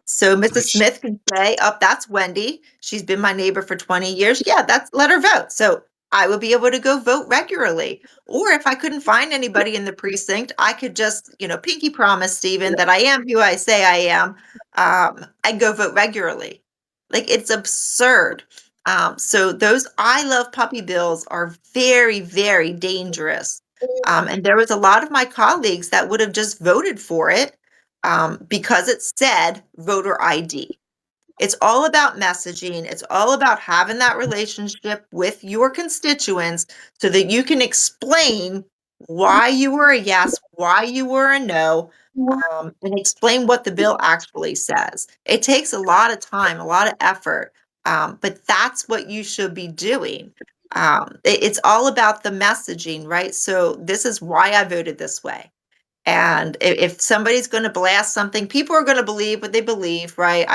So Mrs. Smith can say, oh, that's Wendy. She's been my neighbor for 20 years. Yeah, let her vote. So I would be able to go vote regularly. Or if I couldn't find anybody in the precinct, I could just, pinky promise Stephen that I am who I say I am. I'd go vote regularly. Like it's absurd. So those I Love Puppy bills are very, very dangerous. And there was a lot of my colleagues that would have just voted for it because it said voter ID. It's all about messaging. It's all about having that relationship with your constituents so that you can explain why you were a yes, why you were a no, and explain what the bill actually says. It takes a lot of time, a lot of effort, but that's what you should be doing. It's all about the messaging, right? So this is why I voted this way. And if somebody's going to blast something, people are going to believe what they believe, right?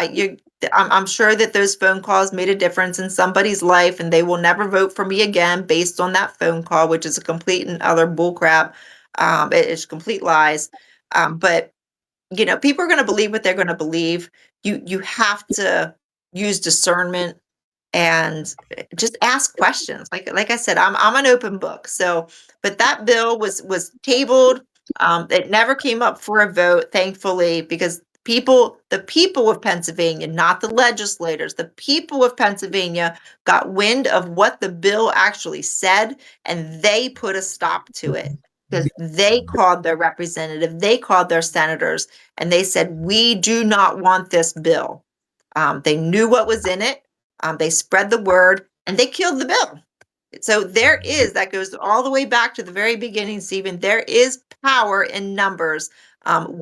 I'm sure that those phone calls made a difference in somebody's life, and they will never vote for me again based on that phone call, which is a complete and utter bullcrap. It's complete lies. But people are going to believe what they're going to believe. You have to use discernment and just ask questions. Like I said, I'm an open book. So, but that bill was tabled. It never came up for a vote, thankfully, because the people of Pennsylvania, not the legislators, the people of Pennsylvania got wind of what the bill actually said, and they put a stop to it because they called their representative, they called their senators, and they said, we do not want this bill. They knew what was in it. They spread the word, and they killed the bill. So that goes all the way back to the very beginning, Stephen. There is power in numbers.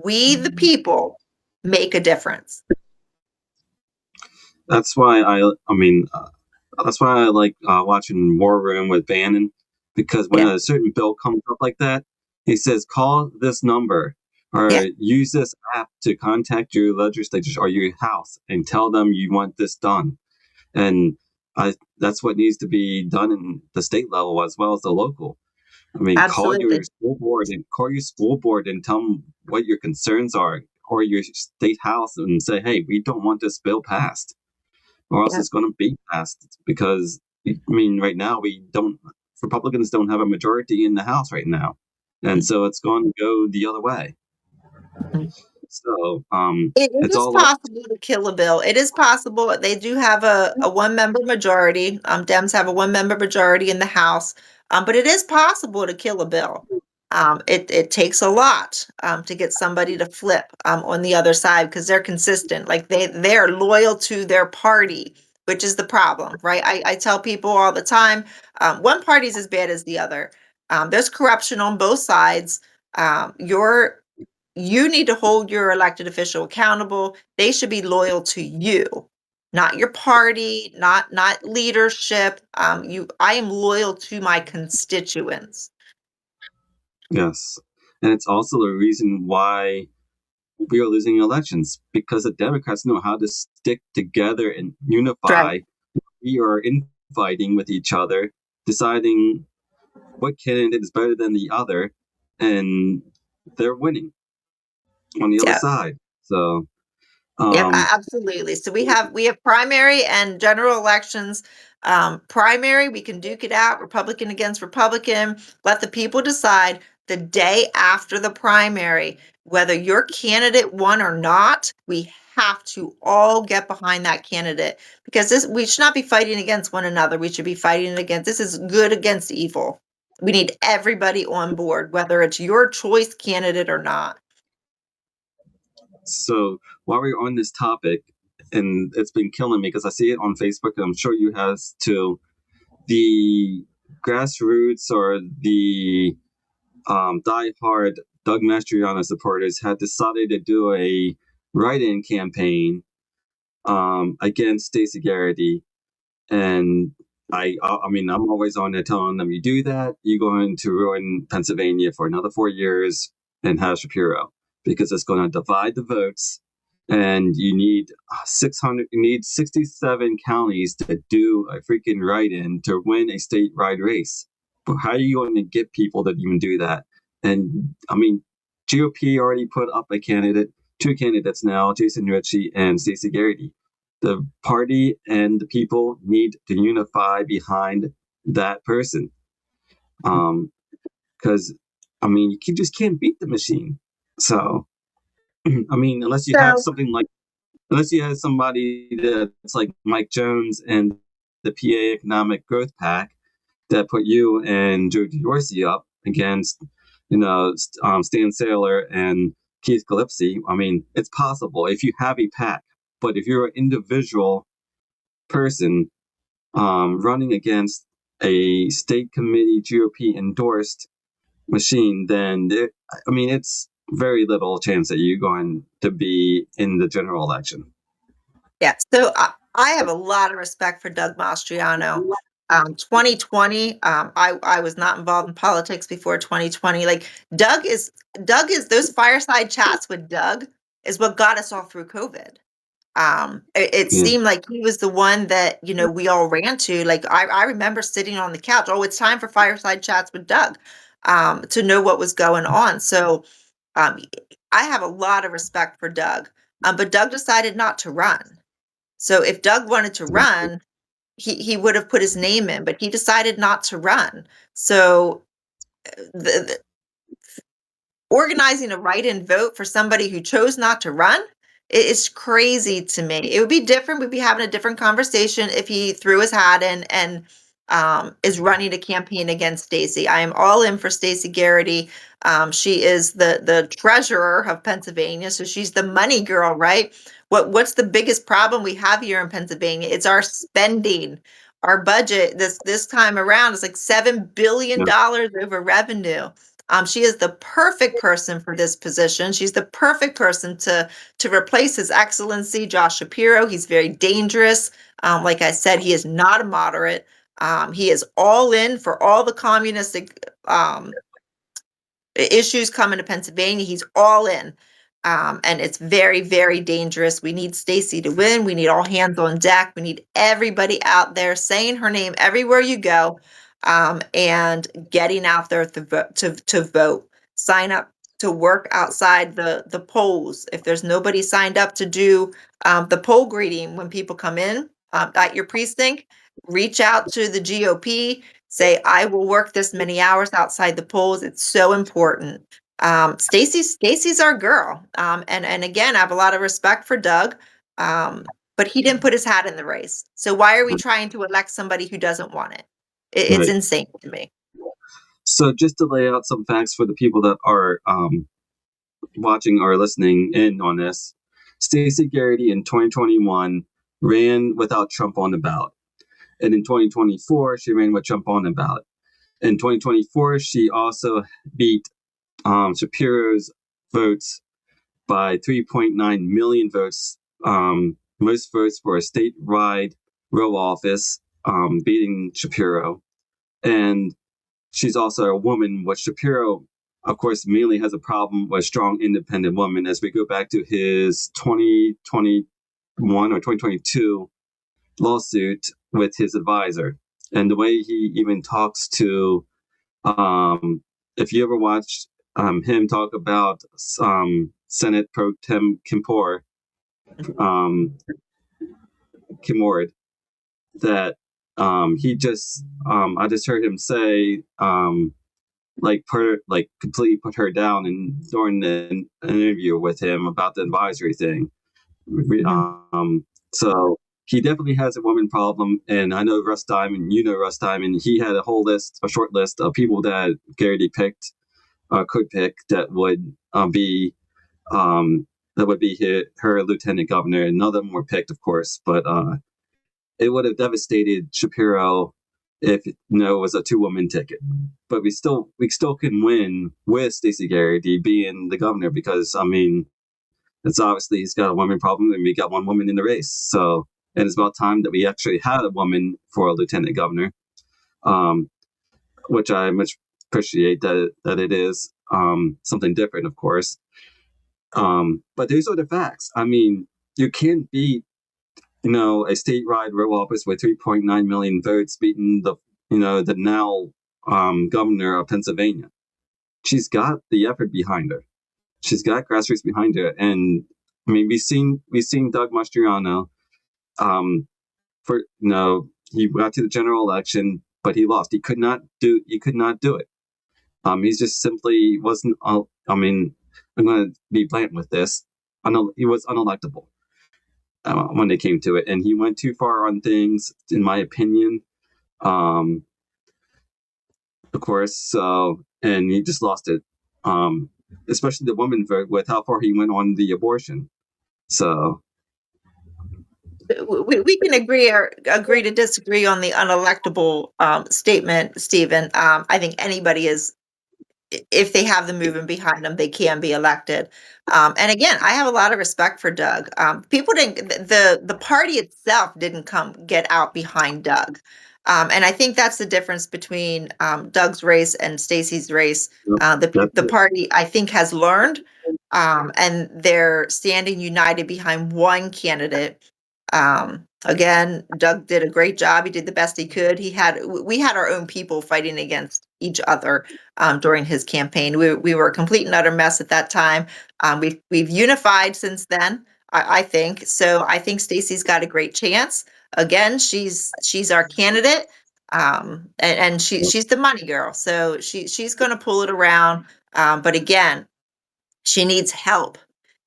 We, the people, make a difference. That's why that's why I like watching War Room with Bannon, because when a certain bill comes up like that, he says, call this number or use this app to contact your legislature or your house and tell them you want this done. And that's what needs to be done in the state level as well as the local. I mean, Absolutely. call your school board and tell them what your concerns are, or your state house, and say, hey, we don't want this bill passed, or else it's going to be passed. Because I mean, right now Republicans don't have a majority in the House right now, and so it's going to go the other way. So it it's is all possible to kill a bill. It is possible. They do have a one-member majority. Dems have a one-member majority in the House, but it is possible to kill a bill. It takes a lot to get somebody to flip on the other side, because they're consistent. Like they're loyal to their party, which is the problem, right? I tell people all the time, one party's as bad as the other. There's corruption on both sides. You need to hold your elected official accountable. They should be loyal to you, not your party, not leadership. I am loyal to my constituents. yes, and it's also the reason why we are losing elections, because the Democrats know how to stick together and unify. Right. We are infighting with each other, deciding what candidate is better than the other, and they're winning on the other side. So absolutely. So we have primary and general elections. Primary, we can duke it out, Republican against Republican. Let the people decide the day after the primary whether your candidate won or not. We have to all get behind that candidate, because we should not be fighting against one another. We should be fighting against, this is good against evil. We need everybody on board, whether it's your choice candidate or not. So while we're on this topic, and it's been killing me because I see it on Facebook, and I'm sure you have too, the grassroots or the diehard Doug Mastriano supporters had decided to do a write-in campaign against Stacey Garrity, and I mean, I'm always on there telling them, you do that, you're going to ruin Pennsylvania for another 4 years and have Shapiro, because it's going to divide the votes, and you need 67 counties to do a freaking write-in to win a statewide race. But how are you going to get people to even do that? And I mean, GOP already put up two candidates now, Jason Ritchie and Stacey Garrity. The party and the people need to unify behind that person. Because, I mean, you just can't beat the machine. So, I mean, unless you have somebody that's like Mike Jones and the PA Economic Growth PAC that put you and Joe Dorsey up against, Stan Saylor and Keith Gillespie. I mean, it's possible if you have a PAC. But if you're an individual person running against a state committee GOP endorsed machine, then it's very little chance that you're going to be in the general election. Yeah, so I have a lot of respect for Doug Mastriano. 2020, I was not involved in politics before 2020. Like Doug is those fireside chats with Doug is what got us all through COVID. It seemed like he was the one that, we all ran to. Like I remember sitting on the couch, oh, it's time for fireside chats with Doug, to know what was going on. So I have a lot of respect for Doug, but Doug decided not to run. So if Doug wanted to run, he would have put his name in, but he decided not to run. So the organizing a write-in vote for somebody who chose not to run, it's crazy to me. It would be different. We'd be having a different conversation if he threw his hat in and is running a campaign against Stacey. I am all in for Stacey Garrity. She is the treasurer of Pennsylvania, so she's the money girl, right? What's the biggest problem we have here in Pennsylvania? It's our spending. our budget this time around is like $7 billion over revenue. She is the perfect person for this position. She's the perfect person to replace His Excellency Josh Shapiro. He's very dangerous. Like I said, he is not a moderate. He is all in for all the communistic issues coming to Pennsylvania. He's all in. And it's very, very dangerous. We need Stacey to win. We need all hands on deck. We need everybody out there saying her name everywhere you go, and getting out there to vote. Sign up to work outside the polls. If there's nobody signed up to do the poll greeting when people come in at your precinct, reach out to the GOP. Say, I will work this many hours outside the polls. It's so important. Stacey's our girl. And again, I have a lot of respect for Doug, but he didn't put his hat in the race. So why are we trying to elect somebody who doesn't want it? It's insane to me. So just to lay out some facts for the people that are watching or listening in on this, Stacey Garrity in 2021 ran without Trump on the ballot. And in 2024, she ran with Trump on the ballot. In 2024, she also beat Shapiro's votes by 3.9 million votes, most votes for a statewide row office, beating Shapiro. And she's also a woman, which Shapiro, of course, mainly has a problem with strong independent women. As we go back to his 2021 or 2022 lawsuit with his advisor, and the way he even talks to, if you ever watched him talk about Senate Pro Tem Kimpor, Kimord, that he just, I just heard him say, completely put her down during an interview with him about the advisory thing. So he definitely has a woman problem, and I know Russ Diamond. You know Russ Diamond. He had a short list of people that Garrity could pick that would be her lieutenant governor. And none of them were picked, of course, but it would have devastated Shapiro if it was a 2-woman ticket. But we still can win with Stacey Garrity being the governor, because it's obviously he's got a woman problem, and we got one woman in the race. So, and it's about time that we actually had a woman for a lieutenant governor, which I much appreciate that it is something different, of course. But these are the facts. You can't beat a statewide row office with 3.9 million votes, beating the now governor of Pennsylvania. She's got the effort behind her. She's got grassroots behind her, and we've seen Doug Mastriano. He got to the general election, but he lost. He could not do it. He just simply wasn't. I'm going to be blunt with this. He was unelectable when it came to it, and he went too far on things, in my opinion. Of course, and he just lost it. Especially the woman vote, with how far he went on the abortion. So we can agree to disagree on the unelectable statement, Stephen. I think anybody is, if they have the movement behind them, they can be elected. And again, I have a lot of respect for Doug. People didn't, the party itself didn't get out behind Doug. And I think that's the difference between Doug's race and Stacey's race. The party, I think, has learned, and they're standing united behind one candidate. Again, Doug did a great job. He did the best he could. We had our own people fighting against each other during his campaign. We were a complete and utter mess at that time. We've unified since then, I think. So I think Stacey's got a great chance. Again, she's our candidate, and she's the money girl. So she's going to pull it around. But again, she needs help,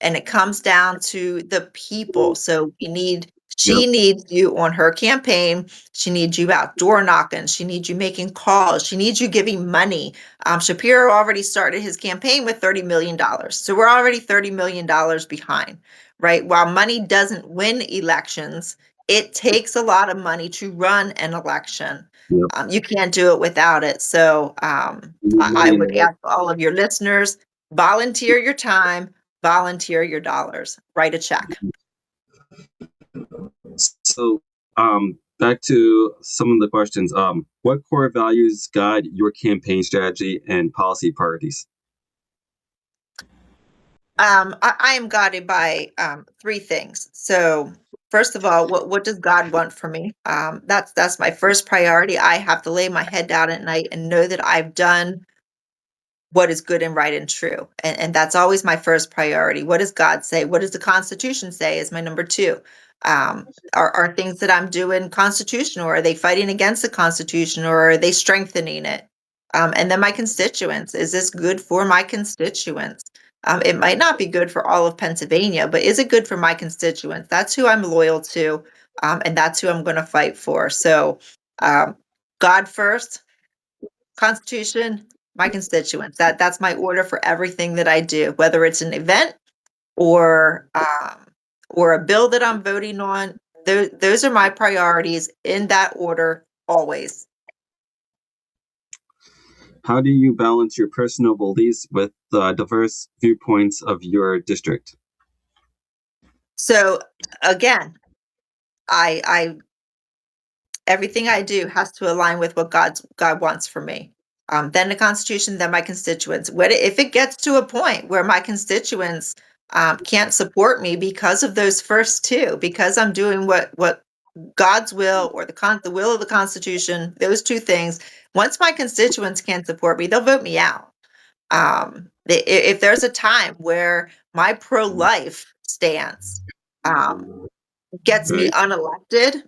and it comes down to the people. So she needs you on her campaign. She needs you out door knocking. She needs you making calls. She needs you giving money. Shapiro already started his campaign with $30 million. So we're already $30 million behind, right? While money doesn't win elections, it takes a lot of money to run an election. Yep. You can't do it without it. So You need I money in would the ask all of your listeners, volunteer your time, volunteer your dollars, write a check. So, back to some of the questions. What core values guide your campaign strategy and policy priorities? I am guided by three things. So, first of all, what does God want for me? That's my first priority. I have to lay my head down at night and know that I've done what is good and right and true. And that's always my first priority. What does God say? What does the Constitution say is my number two. Are things that I'm doing constitutional? Or are they fighting against the Constitution or are they strengthening it? And then my constituents, is this good for my constituents? It might not be good for all of Pennsylvania, but is it good for my constituents? That's who I'm loyal to, and that's who I'm going to fight for. So, um, God first, Constitution, my constituents. That's my order for everything that I do, whether it's an event or a bill that I'm voting on. Those are my priorities in that order always. How do you balance your personal beliefs with the diverse viewpoints of your district? So again, I everything I do has to align with what God wants for me. Then the Constitution, then my constituents. If it gets to a point where my constituents can't support me because of those first two, because I'm doing what God's will or the will of the Constitution, those two things. Once my constituents can't support me, they'll vote me out. If there's a time where my pro-life stance um, gets me Right. unelected,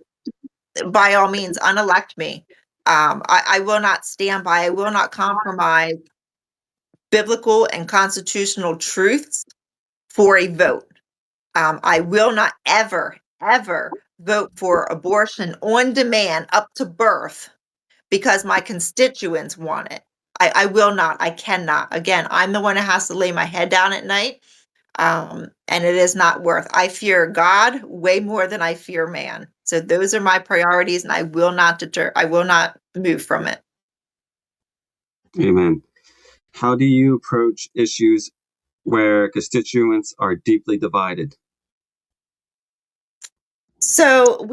by all means, unelect me. I will not stand by, I will not compromise biblical and constitutional truths for a vote. I will not ever vote for abortion on demand up to birth because my constituents want it. I will not, I cannot. Again, I'm the one that has to lay my head down at night. And it is not worth. I fear God way more than I fear man. So those are my priorities, and I will not move from it. Amen. How do you approach issues where constituents are deeply divided? So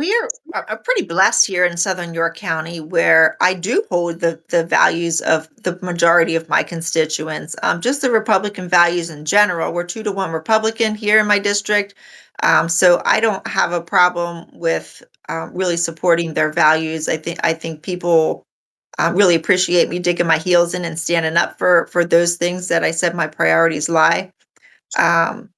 are pretty blessed here in Southern York County, where I do hold the values of the majority of my constituents. Just the Republican values in general. We're 2-to-1 Republican here in my district, so I don't have a problem with really supporting their values. I think people really appreciate me digging my heels in and standing up for those things that I said my priorities lie. Um,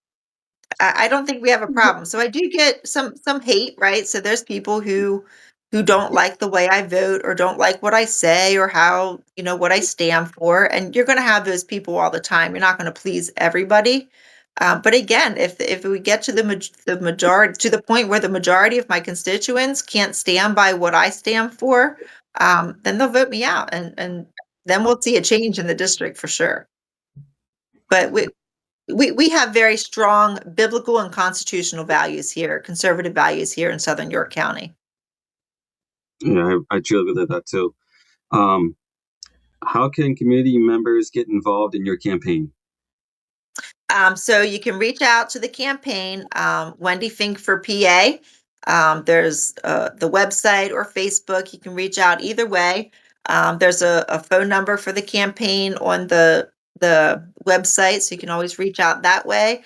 I don't think we have a problem. So I do get some hate, right? So there's people who don't like the way I vote or don't like what I say or how, what I stand for. And you're going to have those people all the time. You're not going to please everybody. But again, if we get to the majority, to the point where the majority of my constituents can't stand by what I stand for, then they'll vote me out, and then we'll see a change in the district for sure. But we have very strong biblical and constitutional values here, conservative values here in Southern York County. Yeah, I truly believe that too. How can community members get involved in your campaign? So you can reach out to the campaign, Wendy Fink for PA. There's the website or Facebook. You can reach out either way. There's a phone number for the campaign on the website, so you can always reach out that way.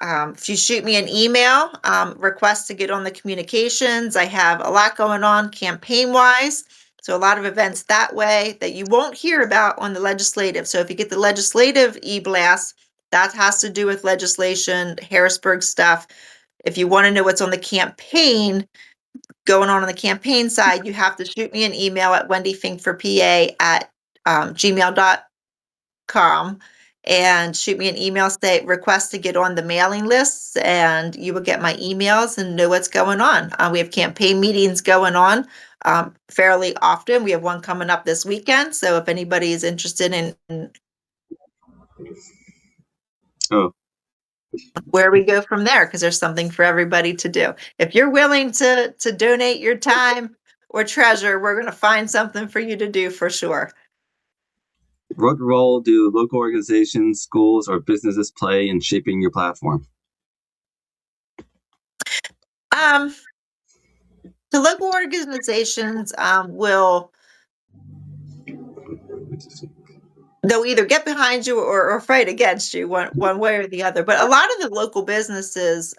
If you shoot me an email, request to get on the communications, I have a lot going on campaign-wise. So a lot of events that way that you won't hear about on the legislative. So if you get the legislative e-blast, that has to do with legislation, Harrisburg stuff. If you want to know what's on the campaign, going on the campaign side, you have to shoot me an email at wendyfinkforpa at gmail.com and shoot me an email, say request to get on the mailing lists, and you will get my emails and know what's going on. We have campaign meetings going on fairly often. We have one coming up this weekend. So if anybody is interested in Oh, where we go from there, because there's something for everybody to do. If you're willing to donate your time or treasure, we're going to find something for you to do for sure. What role do local organizations, schools, or businesses play in shaping your platform? The local organizations will they'll either get behind you or fight against you, one way or the other. But a lot of the local businesses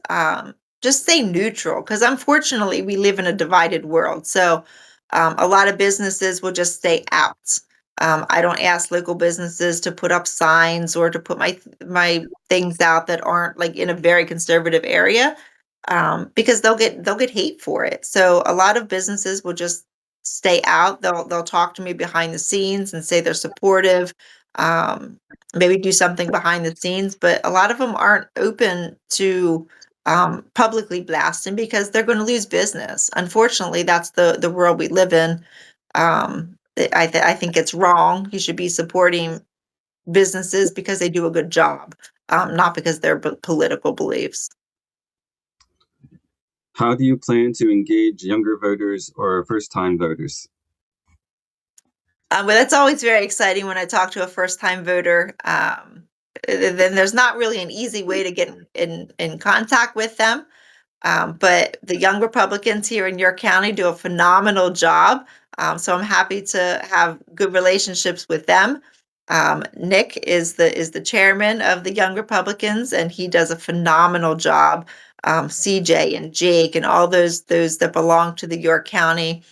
just stay neutral, because unfortunately we live in a divided world. So a lot of businesses will just stay out. I don't ask local businesses to put up signs or to put my things out that aren't like in a very conservative area, because they'll get hate for it. So a lot of businesses will just stay out. They'll talk to me behind the scenes and say they're supportive, um, maybe do something behind the scenes, but a lot of them aren't open to publicly blasting, because they're going to lose business. Unfortunately, that's the world we live in. I think it's wrong. You should be supporting businesses because they do a good job, not because they're political beliefs. How do you plan to engage younger voters or first-time voters? But that's always very exciting when I talk to a first-time voter. Then there's not really an easy way to get in contact with them. But the young Republicans here in York County do a phenomenal job. So I'm happy to have good relationships with them. Nick is the chairman of the Young Republicans, and he does a phenomenal job. CJ and Jake and all those that belong to the York County,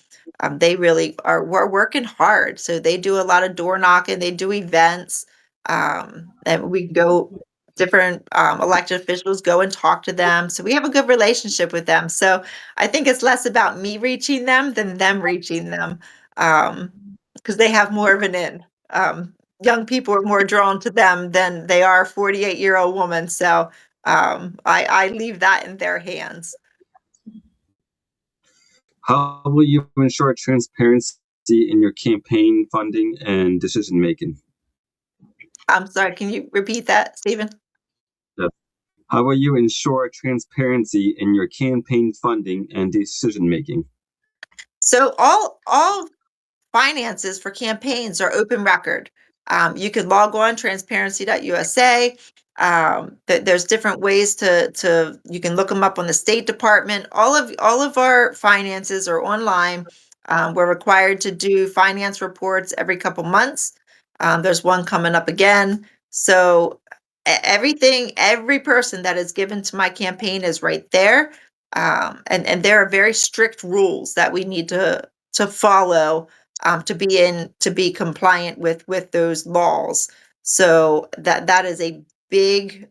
they really we're working hard. So they do a lot of door knocking. They do events, and we go different elected officials go and talk to them. So we have a good relationship with them. So I think it's less about me reaching them than them reaching them, because they have more of an in. Young people are more drawn to them than they are 48-year-old woman. So I leave that in their hands. How will you ensure transparency in your campaign funding and decision making? I'm sorry, can you repeat that, Stephen? Yes. How will you ensure transparency in your campaign funding and decision making? So all finances for campaigns are open record. You can log on transparency.usa. There's different ways to you can look them up on the State Department. All of our finances are online. We're required to do finance reports every couple months. There's one coming up again. So every person that is given to my campaign is right there. And there are very strict rules that we need to follow, to be compliant with those laws. So that is a big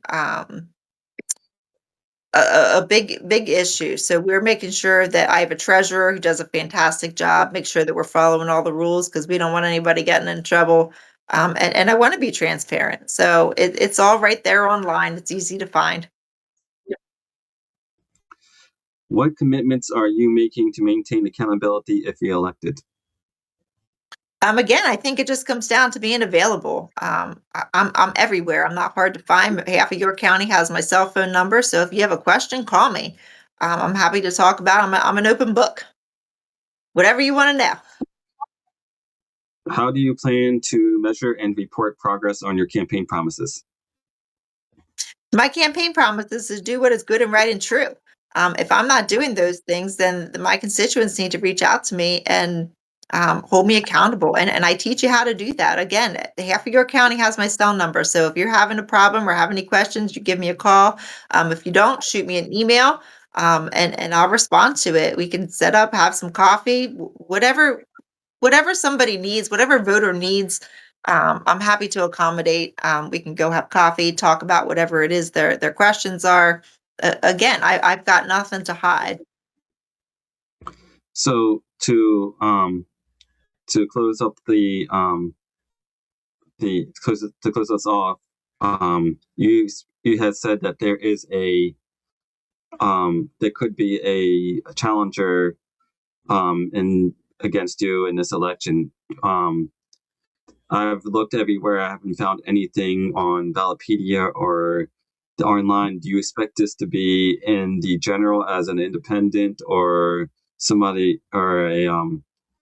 big issue. So we're making sure that I have a treasurer who does a fantastic job, make sure that we're following all the rules, because we don't want anybody getting in trouble. And I want to be transparent. So it's all right there online. It's easy to find. What commitments are you making to maintain accountability if you're elected? Again, I think it just comes down to being available. I'm everywhere. I'm not hard to find. Half of York County has my cell phone number, so if you have a question, call me. I'm happy to talk about. I'm an open book. Whatever you want to know. How do you plan to measure and report progress on your campaign promises? My campaign promise is to do what is good and right and true. If I'm not doing those things, then my constituents need to reach out to me and hold me accountable. And I teach you how to do that. Again, half of your county has my cell number. So if you're having a problem or have any questions, you give me a call. If you don't, shoot me an email, and I'll respond to it. We can set up, have some coffee, whatever somebody needs, whatever voter needs. I'm happy to accommodate. We can go have coffee, talk about whatever it is their questions are. Again, I've got nothing to hide. So to close up to close us off, you had said that there is there could be a challenger in against you in this election. I've looked everywhere. I haven't found anything on Ballotpedia or online, do you expect this to be in the general as an independent or somebody or a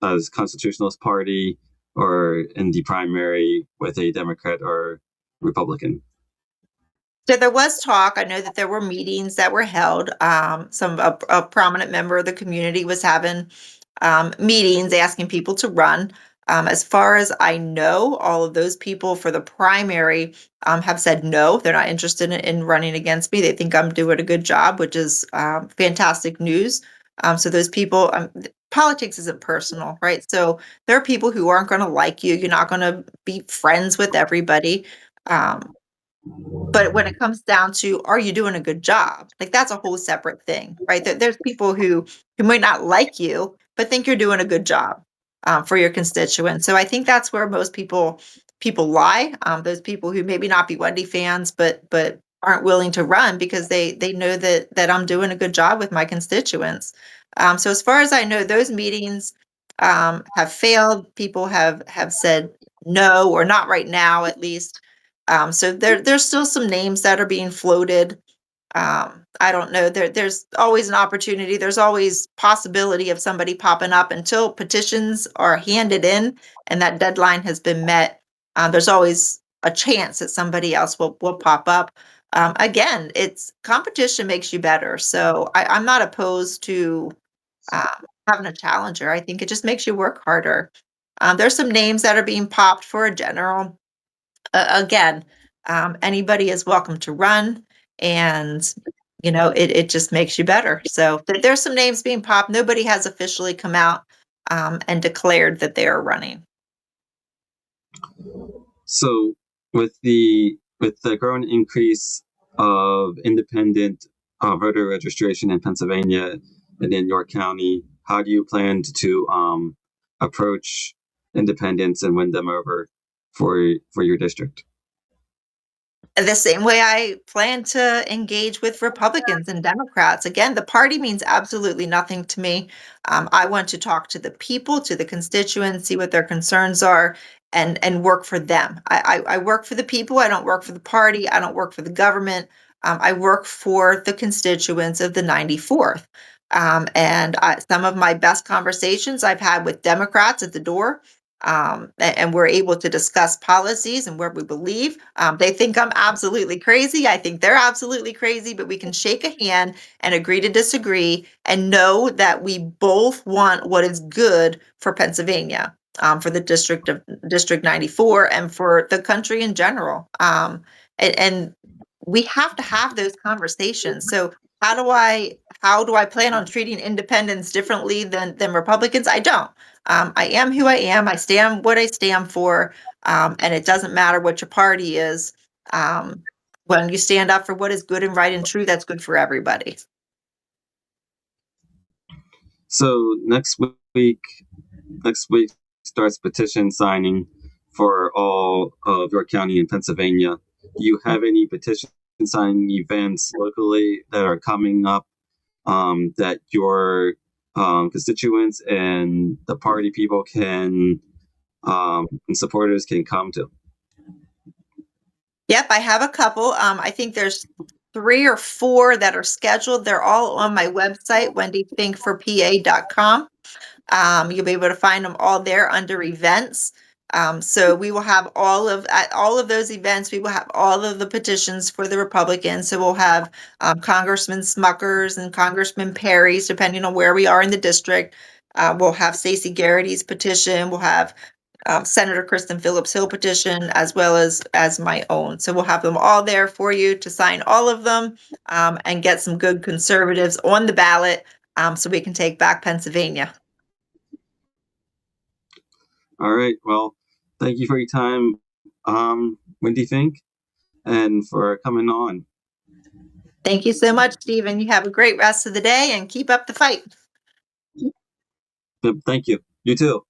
as constitutionalist party, or in the primary with a Democrat or Republican? So there was talk. I know that there were meetings that were held. A prominent member of the community was having meetings asking people to run. As far as I know, all of those people for the primary have said no. They're not interested in running against me. They think I'm doing a good job, which is fantastic news. So those people, politics isn't personal, right? So there are people who aren't going to like you. You're not going to be friends with everybody. Um, but when it comes down to, are you doing a good job? Like that's a whole separate thing, right? There's people who might not like you, but think you're doing a good job for your constituents. So I think that's where most people lie. Those people who maybe not be Wendy fans, but aren't willing to run because they know that I'm doing a good job with my constituents. So as far as I know, those meetings have failed. People have said no, or not right now, at least. So there's still some names that are being floated. I don't know. There's always an opportunity. There's always possibility of somebody popping up until petitions are handed in and that deadline has been met. There's always a chance that somebody else will pop up. Again, it's competition makes you better. So I'm not opposed to having a challenger. I think it just makes you work harder. There's some names that are being popped for a general. Again, anybody is welcome to run, and it just makes you better. So there's some names being popped. Nobody has officially come out and declared that they are running. So with the growing increase of independent voter registration in Pennsylvania and in York County, how do you plan to approach independents and win them over for your district? The same way I plan to engage with Republicans and Democrats. Again, the party means absolutely nothing to me. I want to talk to the people, to the constituents, see what their concerns are, and work for them. I work for the people. I don't work for the party. I don't work for the government. I work for the constituents of the 94th. Some of my best conversations I've had with Democrats at the door, and we're able to discuss policies and where we believe. They think I'm absolutely crazy. I think they're absolutely crazy, but we can shake a hand and agree to disagree and know that we both want what is good for Pennsylvania, for the District 94, and for the country in general. And we have to have those conversations. So how do I plan on treating independents differently than Republicans? I don't. I am who I am. I stand what I stand for, and it doesn't matter what your party is. When you stand up for what is good and right and true, that's good for everybody. So week next week starts petition signing for all of York County and Pennsylvania. Do you have any petition signing events locally that are coming up that your constituents and the party people can and supporters can come to? Yep, I have a couple. I think there's 3 or 4 that are scheduled. They're all on my website, wendyfinkforpa.com. You'll be able to find them all there under events. So we will have at all of those events, we will have all of the petitions for the Republicans. So we'll have Congressman Smuckers and Congressman Perry's, depending on where we are in the district. We'll have Stacey Garrity's petition. We'll have Senator Kristen Phillips Hill petition, as well as my own. So we'll have them all there for you to sign all of them, and get some good conservatives on the ballot, so we can take back Pennsylvania. All right. Well, thank you for your time, Wendy Fink, and for coming on. Thank you so much, Steven. You have a great rest of the day and keep up the fight. Thank you. You too.